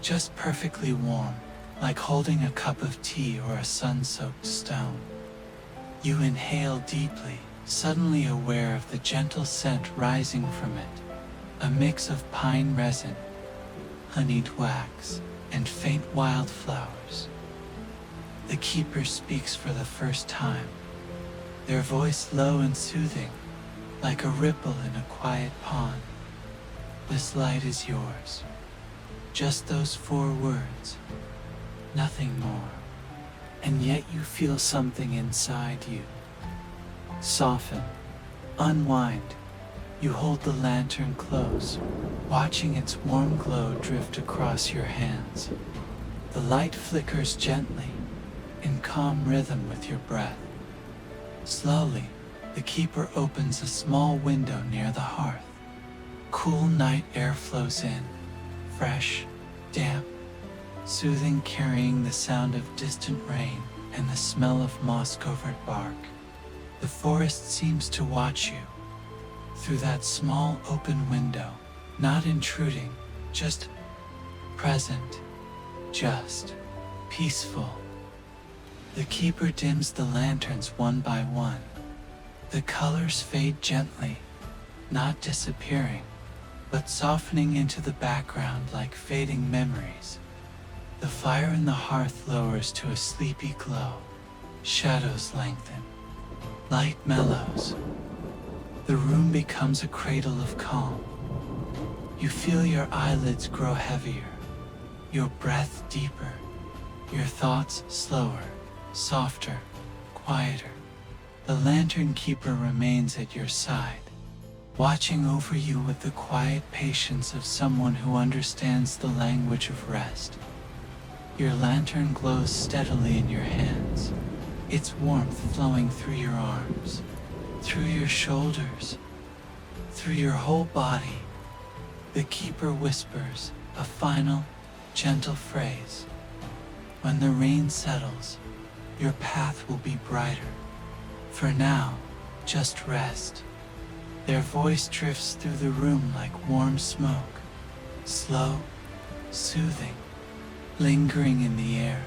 Speaker 1: just perfectly warm, like holding a cup of tea or a sun-soaked stone. You inhale deeply, suddenly aware of the gentle scent rising from it, a mix of pine resin, honeyed wax, and faint wildflowers. The keeper speaks for the first time, their voice low and soothing, like a ripple in a quiet pond. This light is yours. Just those 4 words, nothing more. And yet you feel something inside you. Soften, unwind. You hold the lantern close, watching its warm glow drift across your hands. The light flickers gently, in calm rhythm with your breath. Slowly, the keeper opens a small window near the hearth. Cool night air flows in, fresh, damp, soothing, carrying the sound of distant rain and the smell of moss-covered bark. The forest seems to watch you through that small open window, not intruding, just present, just peaceful. The keeper dims the lanterns one by one. The colors fade gently, not disappearing, but softening into the background like fading memories. The fire in the hearth lowers to a sleepy glow. Shadows lengthen. Light mellows. The room becomes a cradle of calm. You feel your eyelids grow heavier, your breath deeper, your thoughts slower, softer, quieter. The lantern keeper remains at your side, watching over you with the quiet patience of someone who understands the language of rest. Your lantern glows steadily in your hands, its warmth flowing through your arms, through your shoulders, through your whole body. The keeper whispers a final, gentle phrase. When the rain settles, your path will be brighter. For now, just rest. Their voice drifts through the room like warm smoke, slow, soothing, lingering in the air.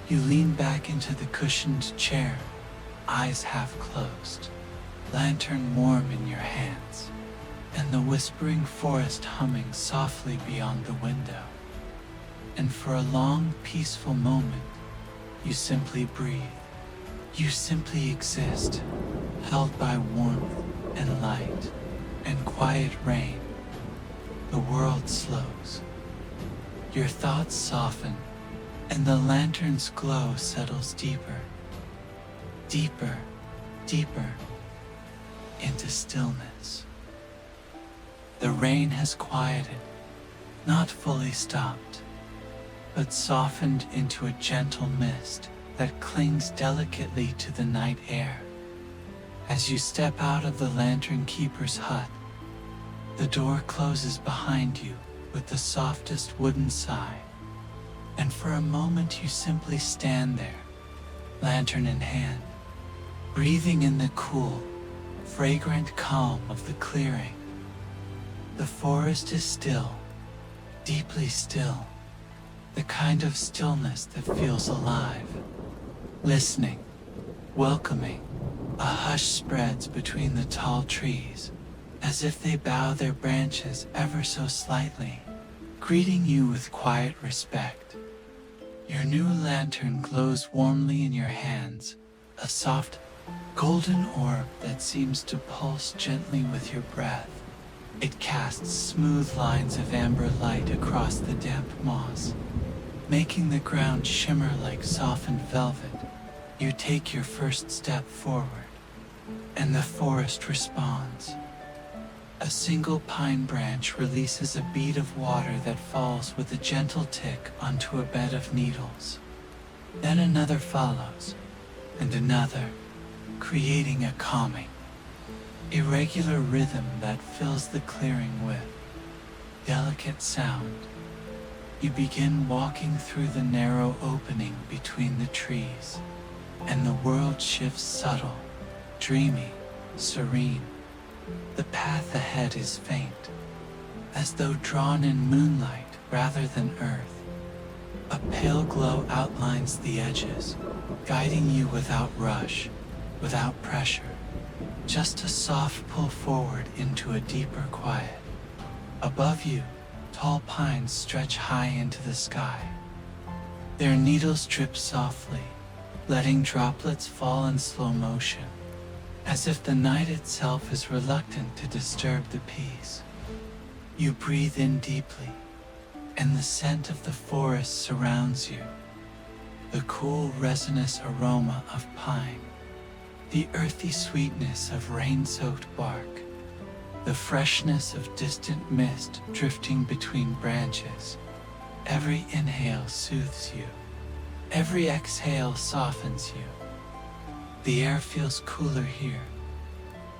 Speaker 1: You lean back into the cushioned chair, eyes half closed, lantern warm in your hands, and the whispering forest humming softly beyond the window. And for a long, peaceful moment, you simply breathe. You simply exist, held by warmth and light and quiet rain. The world slows. Your thoughts soften, and the lantern's glow settles deeper, deeper, deeper into stillness. The rain has quieted, not fully stopped, but softened into a gentle mist, that clings delicately to the night air. As you step out of the lantern keeper's hut, the door closes behind you with the softest wooden sigh, and for a moment you simply stand there, lantern in hand, breathing in the cool, fragrant calm of the clearing. The forest is still, deeply still, the kind of stillness that feels alive, listening, welcoming. A hush spreads between the tall trees, as if they bow their branches ever so slightly, greeting you with quiet respect. Your new lantern glows warmly in your hands, a soft, golden orb that seems to pulse gently with your breath. It casts smooth lines of amber light across the damp moss, making the ground shimmer like softened velvet. You take your first step forward, and the forest responds. A single pine branch releases a bead of water that falls with a gentle tick onto a bed of needles. Then another follows, and another, creating a calming, irregular rhythm that fills the clearing with delicate sound. You begin walking through the narrow opening between the trees, and the world shifts subtle, dreamy, serene. The path ahead is faint, as though drawn in moonlight rather than earth. A pale glow outlines the edges, guiding you without rush, without pressure, just a soft pull forward into a deeper quiet. Above you, tall pines stretch high into the sky. Their needles drip softly, letting droplets fall in slow motion, as if the night itself is reluctant to disturb the peace. You breathe in deeply, and the scent of the forest surrounds you. The cool, resinous aroma of pine, the earthy sweetness of rain-soaked bark, the freshness of distant mist drifting between branches. Every inhale soothes you. Every exhale softens you. The air feels cooler here,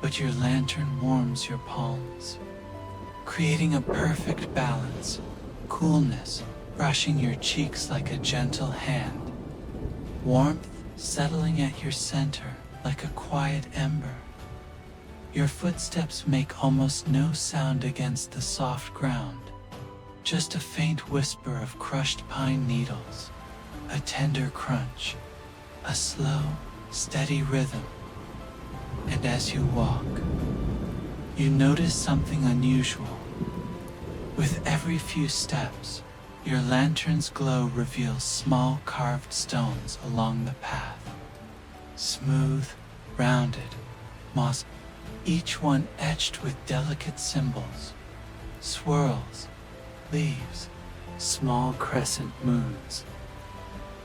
Speaker 1: but your lantern warms your palms, creating a perfect balance, coolness brushing your cheeks like a gentle hand, warmth settling at your center like a quiet ember. Your footsteps make almost no sound against the soft ground, just a faint whisper of crushed pine needles, a tender crunch, a slow, steady rhythm. And as you walk, you notice something unusual. With every few steps, your lantern's glow reveals small carved stones along the path. Smooth, rounded, moss, each one etched with delicate symbols, swirls, leaves, small crescent moons.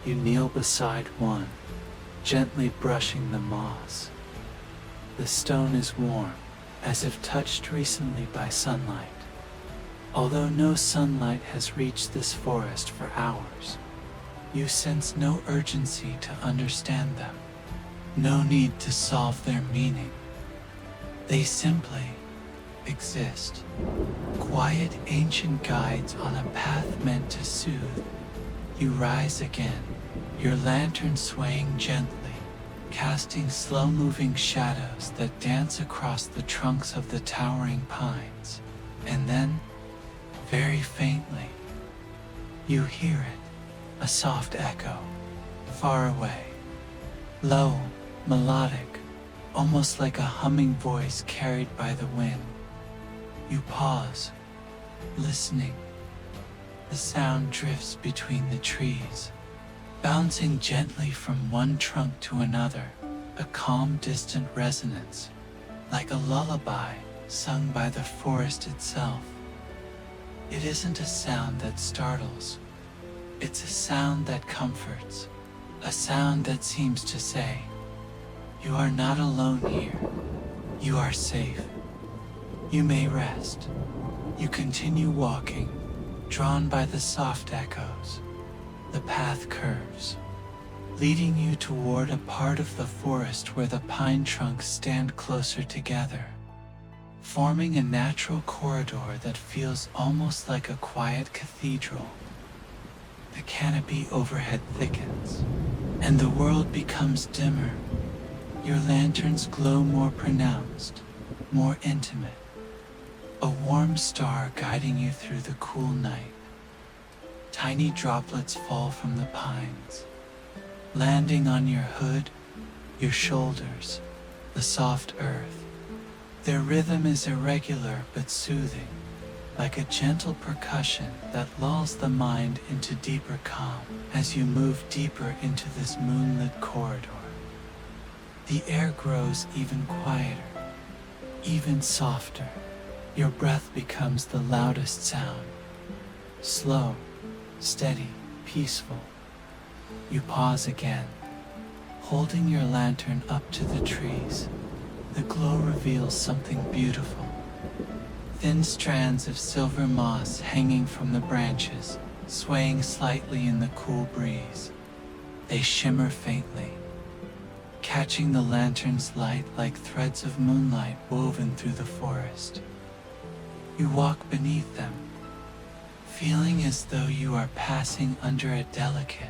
Speaker 1: You kneel beside one, gently brushing the moss. The stone is warm, as if touched recently by sunlight. Although no sunlight has reached this forest for hours, you sense no urgency to understand them, no need to solve their meaning. They simply exist, quiet ancient guides on a path meant to soothe. You rise again, your lantern swaying gently, casting slow-moving shadows that dance across the trunks of the towering pines. And then, very faintly, you hear it, a soft echo, far away, low, melodic, almost like a humming voice carried by the wind. You pause, listening. The sound drifts between the trees, bouncing gently from one trunk to another, a calm, distant resonance, like a lullaby sung by the forest itself. It isn't a sound that startles. It's a sound that comforts, a sound that seems to say, "You are not alone here. You are safe. You may rest." You continue walking, drawn by the soft echoes. The path curves, leading you toward a part of the forest where the pine trunks stand closer together, forming a natural corridor that feels almost like a quiet cathedral. The canopy overhead thickens, and the world becomes dimmer. Your lanterns glow more pronounced, more intimate, a warm star guiding you through the cool night. Tiny droplets fall from the pines, landing on your hood, your shoulders, the soft earth. Their rhythm is irregular but soothing, like a gentle percussion that lulls the mind into deeper calm as you move deeper into this moonlit corridor. The air grows even quieter, even softer. Your breath becomes the loudest sound. Slow, steady, peaceful. You pause again, holding your lantern up to the trees. The glow reveals something beautiful. Thin strands of silver moss hanging from the branches, swaying slightly in the cool breeze. They shimmer faintly, catching the lantern's light like threads of moonlight woven through the forest. You walk beneath them, feeling as though you are passing under a delicate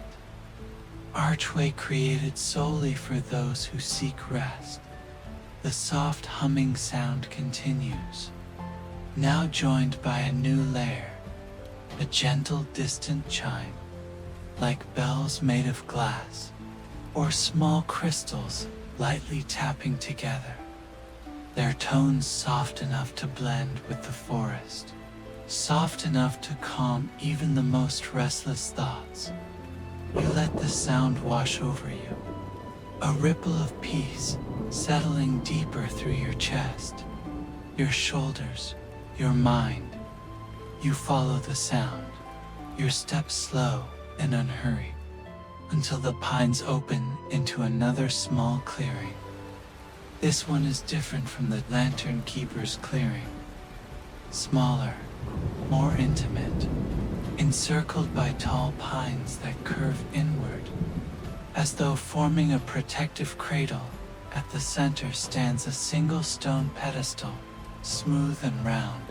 Speaker 1: archway created solely for those who seek rest. The soft humming sound continues, now joined by a new layer, a gentle distant chime, like bells made of glass, or small crystals lightly tapping together, their tones soft enough to blend with the forest, soft enough to calm even the most restless thoughts. You let the sound wash over you, a ripple of peace settling deeper through your chest, your shoulders, your mind. You follow the sound, your steps slow and unhurried, until the pines open into another small clearing. This one is different from the lantern keeper's clearing. Smaller, more intimate, encircled by tall pines that curve inward, as though forming a protective cradle. At the center stands a single stone pedestal, smooth and round,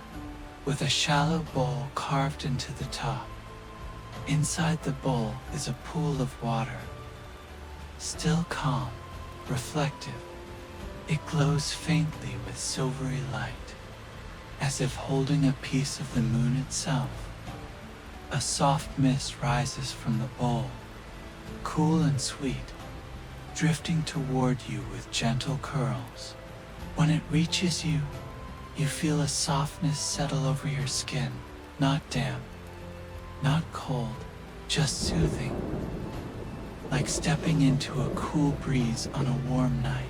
Speaker 1: with a shallow bowl carved into the top. Inside the bowl is a pool of water, still calm, reflective. It glows faintly with silvery light, as if holding a piece of the moon itself. A soft mist rises from the bowl, cool and sweet, drifting toward you with gentle curls. When it reaches you, you feel a softness settle over your skin, not damp, not cold, just soothing, like stepping into a cool breeze on a warm night.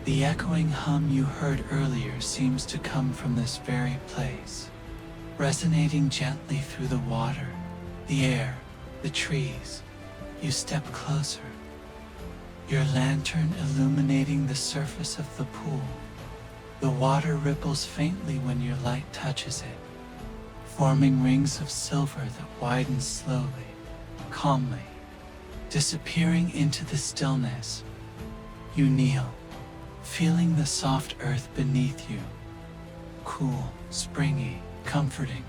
Speaker 1: The echoing hum you heard earlier seems to come from this very place, resonating gently through the water, the air, the trees. You step closer, your lantern illuminating the surface of the pool. The water ripples faintly when your light touches it, forming rings of silver that widen slowly, calmly, disappearing into the stillness. You kneel, feeling the soft earth beneath you, cool, springy, comforting.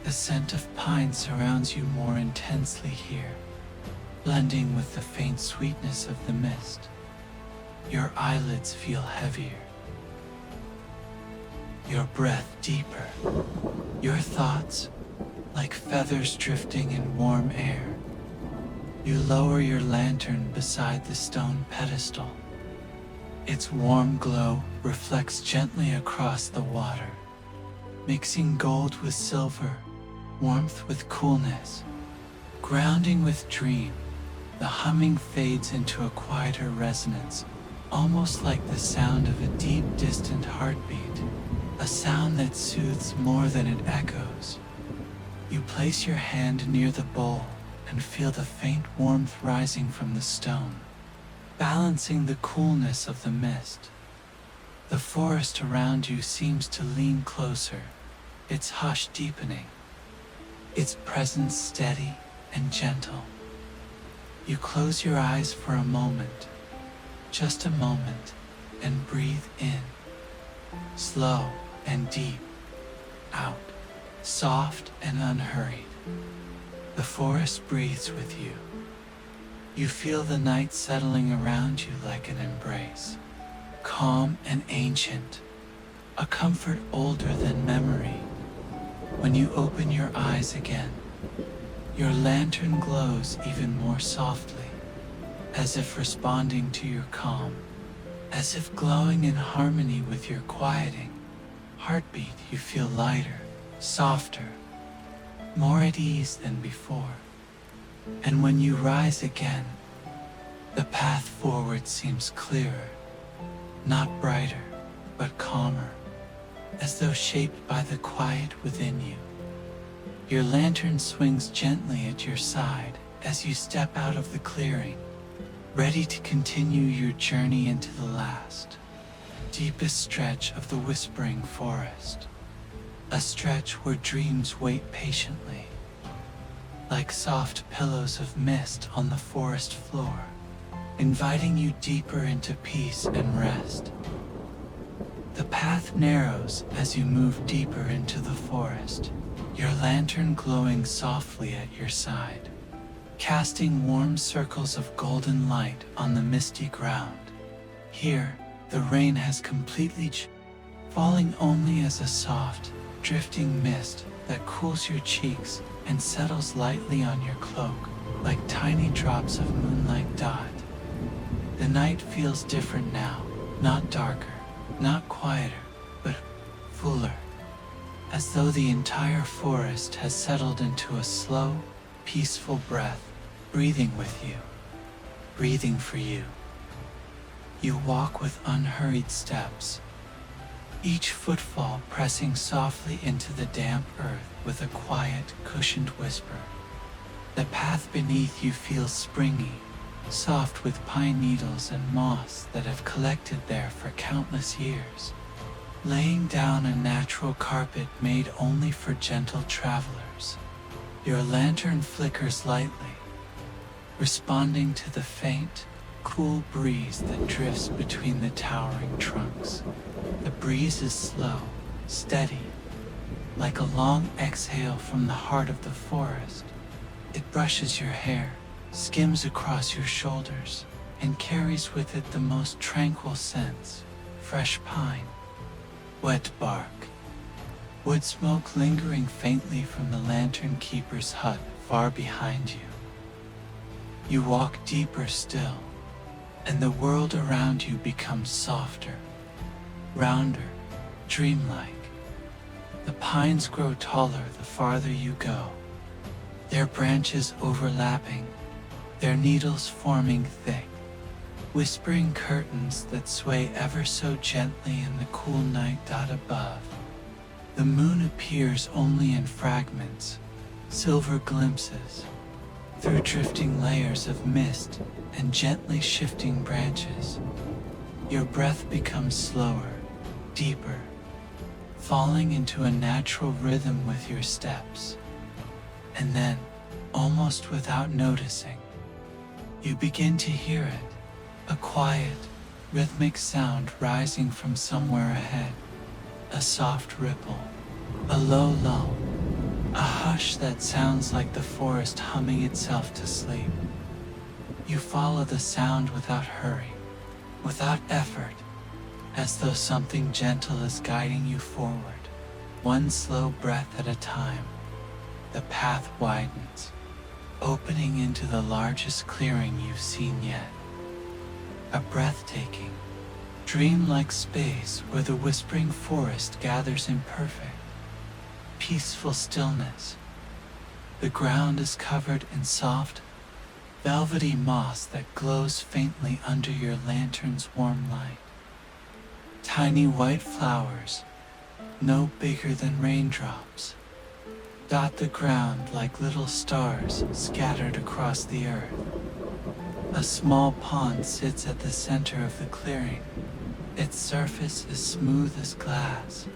Speaker 1: The scent of pine surrounds you more intensely here, blending with the faint sweetness of the mist. Your eyelids feel heavier, your breath deeper, your thoughts like feathers drifting in warm air. You lower your lantern beside the stone pedestal. Its warm glow reflects gently across the water, mixing gold with silver, warmth with coolness, grounding with dream. The humming fades into a quieter resonance, almost like the sound of a deep, distant heartbeat, a sound that soothes more than it echoes. You place your hand near the bowl and feel the faint warmth rising from the stone, balancing the coolness of the mist. The forest around you seems to lean closer, its hush deepening, its presence steady and gentle. You close your eyes for a moment, just a moment, and breathe in, slow and deep, out, soft and unhurried. The forest breathes with you. You feel the night settling around you like an embrace, calm and ancient, a comfort older than memory. When you open your eyes again, your lantern glows even more softly, as if responding to your calm, as if glowing in harmony with your quieting heartbeat. You feel lighter, softer, more at ease than before. And when you rise again, the path forward seems clearer, not brighter, but calmer, as though shaped by the quiet within you. Your lantern swings gently at your side as you step out of the clearing, ready to continue your journey into the last, deepest stretch of the whispering forest, a stretch where dreams wait patiently, like soft pillows of mist on the forest floor, inviting you deeper into peace and rest. The path narrows as you move deeper into the forest, your lantern glowing softly at your side, casting warm circles of golden light on the misty ground. Here, the rain has completely falling only as a soft, drifting mist that cools your cheeks and settles lightly on your cloak like tiny drops of moonlight dot. The night feels different now, not darker, not quieter, but fuller, as though the entire forest has settled into a slow, peaceful breath, breathing with you, breathing for you. You walk with unhurried steps, each footfall pressing softly into the damp earth with a quiet, cushioned whisper. The path beneath you feels springy, soft with pine needles and moss that have collected there for countless years, laying down a natural carpet made only for gentle travelers. Your lantern flickers lightly, responding to the faint, cool breeze that drifts between the towering trunks. The breeze is slow, steady, like a long exhale from the heart of the forest. It brushes your hair, skims across your shoulders, and carries with it the most tranquil scents: fresh pine, wet bark, wood smoke lingering faintly from the lantern keeper's hut far behind you. You walk deeper still, and the world around you becomes softer, rounder, dreamlike. The pines grow taller the farther you go, their branches overlapping, their needles forming thick, whispering curtains that sway ever so gently in the cool night above. The moon appears only in fragments, silver glimpses, through drifting layers of mist and gently shifting branches. Your breath becomes slower, deeper, falling into a natural rhythm with your steps. And then, almost without noticing, you begin to hear it, a quiet, rhythmic sound rising from somewhere ahead, a soft ripple, a low lull, a hush that sounds like the forest humming itself to sleep. You follow the sound without hurry, without effort, as though something gentle is guiding you forward, one slow breath at a time. The path widens, opening into the largest clearing you've seen yet. A breathtaking, dreamlike space where the whispering forest gathers in perfect, peaceful stillness. The ground is covered in soft, velvety moss that glows faintly under your lantern's warm light. Tiny white flowers, no bigger than raindrops, dot the ground like little stars scattered across the earth. A small pond sits at the center of the clearing. Its surface is smooth as glass,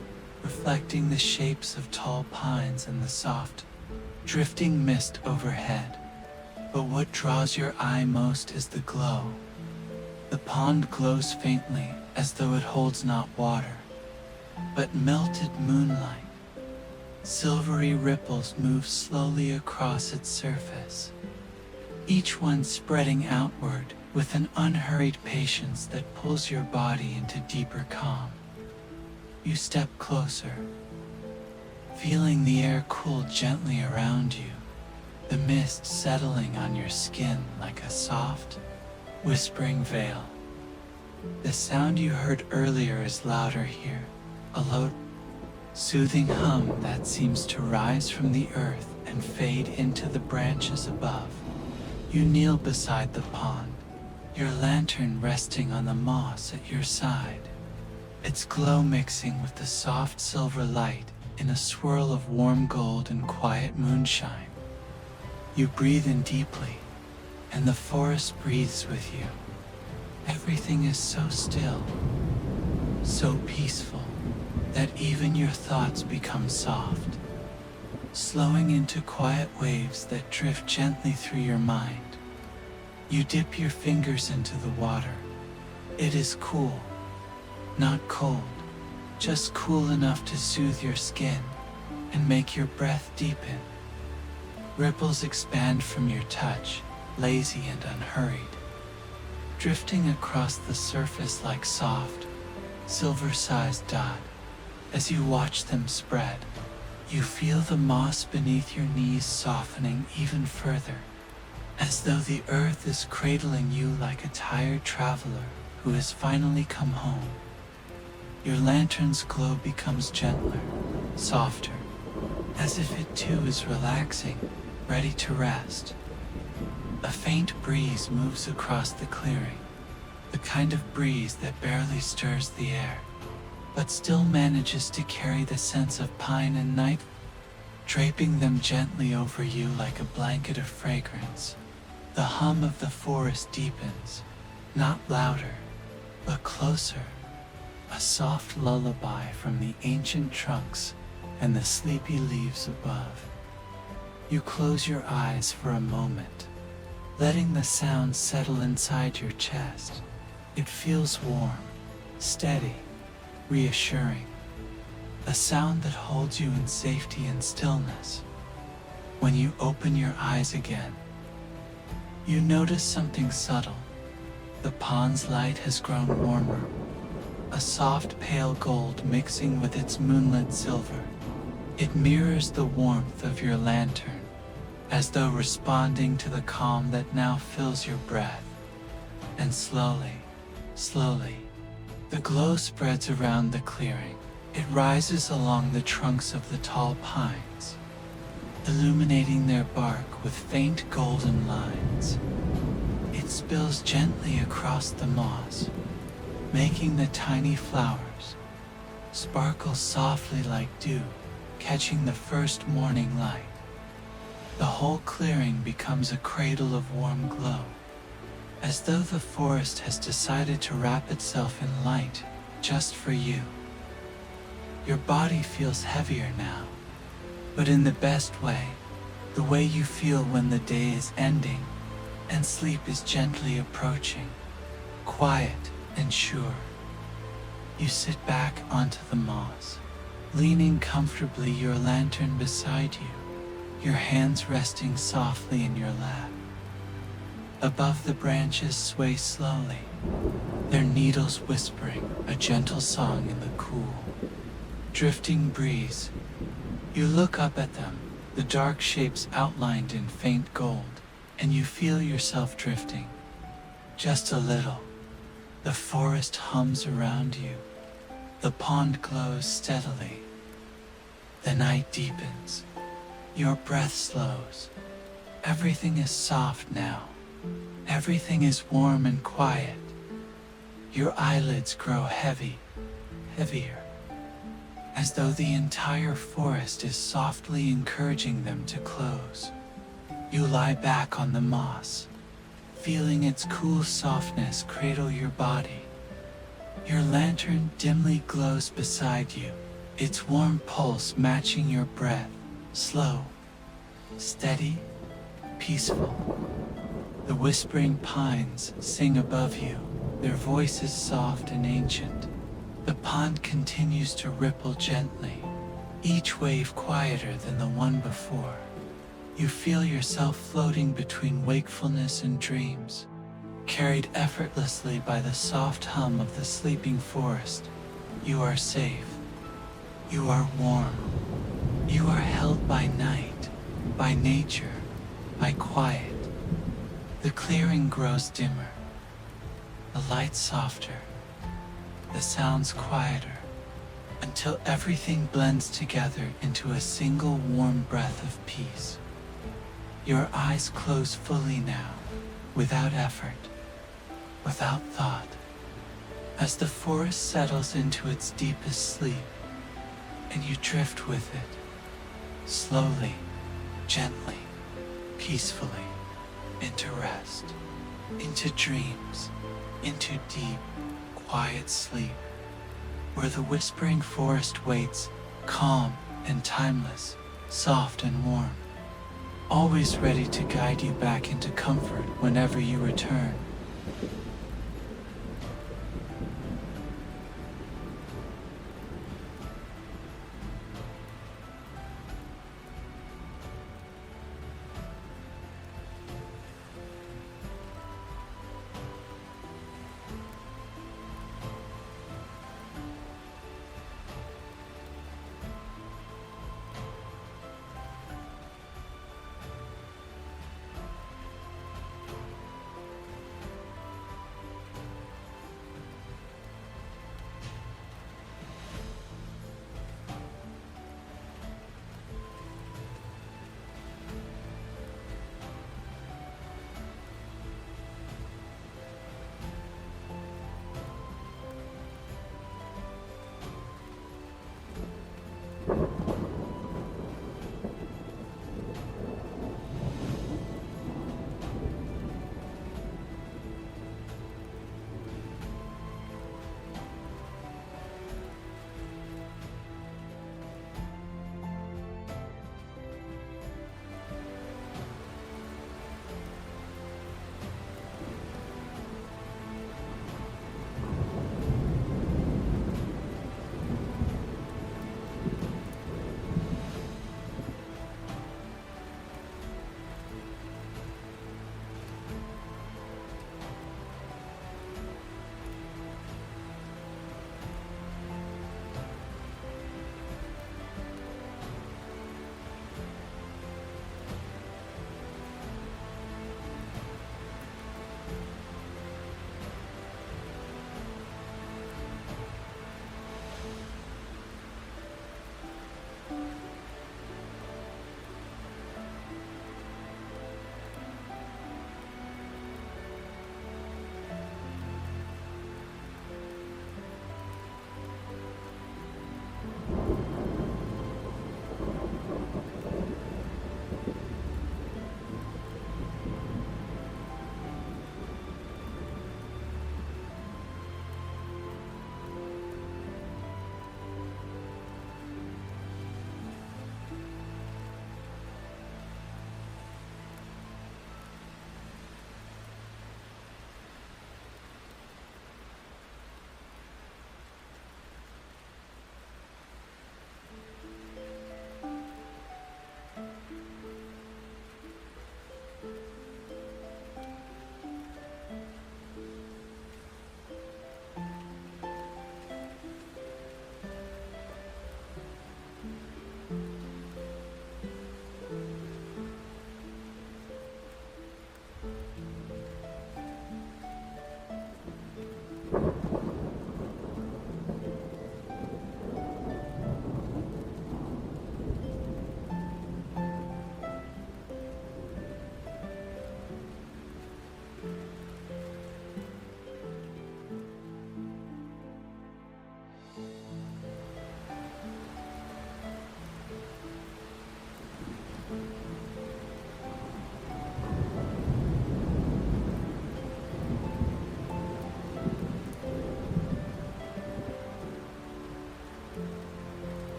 Speaker 1: reflecting the shapes of tall pines and the soft, drifting mist overhead. But what draws your eye most is the glow. The pond glows faintly as though it holds not water, but melted moonlight. Silvery ripples move slowly across its surface, each one spreading outward with an unhurried patience that pulls your body into deeper calm. You step closer, feeling the air cool gently around you, the mist settling on your skin like a soft, whispering veil. The sound you heard earlier is louder here, a low, soothing hum that seems to rise from the earth and fade into the branches above. You kneel beside the pond, your lantern resting on the moss at your side, its glow mixing with the soft silver light in a swirl of warm gold and quiet moonshine. You breathe in deeply, and the forest breathes with you. Everything is so still, so peaceful, that even your thoughts become soft, slowing into quiet waves that drift gently through your mind. You dip your fingers into the water. It is cool, not cold, just cool enough to soothe your skin and make your breath deepen. Ripples expand from your touch, lazy and unhurried, drifting across the surface like soft, silver-sized dot. As you watch them spread, you feel the moss beneath your knees softening even further, as though the earth is cradling you like a tired traveler who has finally come home. Your lantern's glow becomes gentler, softer, as if it too is relaxing, ready to rest. A faint breeze moves across the clearing, the kind of breeze that barely stirs the air, but still manages to carry the sense of pine and night, draping them gently over you like a blanket of fragrance. The hum of the forest deepens, not louder, but closer, a soft lullaby from the ancient trunks and the sleepy leaves above. You close your eyes for a moment, letting the sound settle inside your chest. It feels warm, steady, reassuring, a sound that holds you in safety and stillness. When you open your eyes again, you notice something subtle. The pond's light has grown warmer, a soft pale gold mixing with its moonlit silver. It mirrors the warmth of your lantern, as though responding to the calm that now fills your breath. And slowly, the glow spreads around the clearing. It rises along the trunks of the tall pines, illuminating their bark with faint golden lines. It spills gently across the moss, making the tiny flowers sparkle softly like dew, catching the first morning light. The whole clearing becomes a cradle of warm glow, as though the forest has decided to wrap itself in light just for you. Your body feels heavier now, but in the best way, the way you feel when the day is ending and sleep is gently approaching, quiet and sure. You sit back onto the moss, leaning comfortably, your lantern beside you, your hands resting softly in your lap. Above, the branches sway slowly, their needles whispering a gentle song in the cool, drifting breeze. You look up at them, the dark shapes outlined in faint gold, and you feel yourself drifting, just a little. The forest hums around you. The pond glows steadily. The night deepens. Your breath slows. Everything is soft now. Everything is warm and quiet. Your eyelids grow heavy, heavier, as though the entire forest is softly encouraging them to close. You lie back on the moss, feeling its cool softness cradle your body. Your lantern dimly glows beside you, its warm pulse matching your breath, slow, steady, peaceful. The whispering pines sing above you, their voices soft and ancient. The pond continues to ripple gently, each wave quieter than the one before. You feel yourself floating between wakefulness and dreams, carried effortlessly by the soft hum of the sleeping forest. You are safe. You are warm. You are held by night, by nature, by quiet. The clearing grows dimmer, the light softer, the sounds quieter, until everything blends together into a single warm breath of peace. Your eyes close fully now, without effort, without thought. As the forest settles into its deepest sleep, and you drift with it, slowly, gently, peacefully, into rest, into dreams, into deep, quiet sleep, where the whispering forest waits, calm and timeless, soft and warm, always ready to guide you back into comfort whenever you return.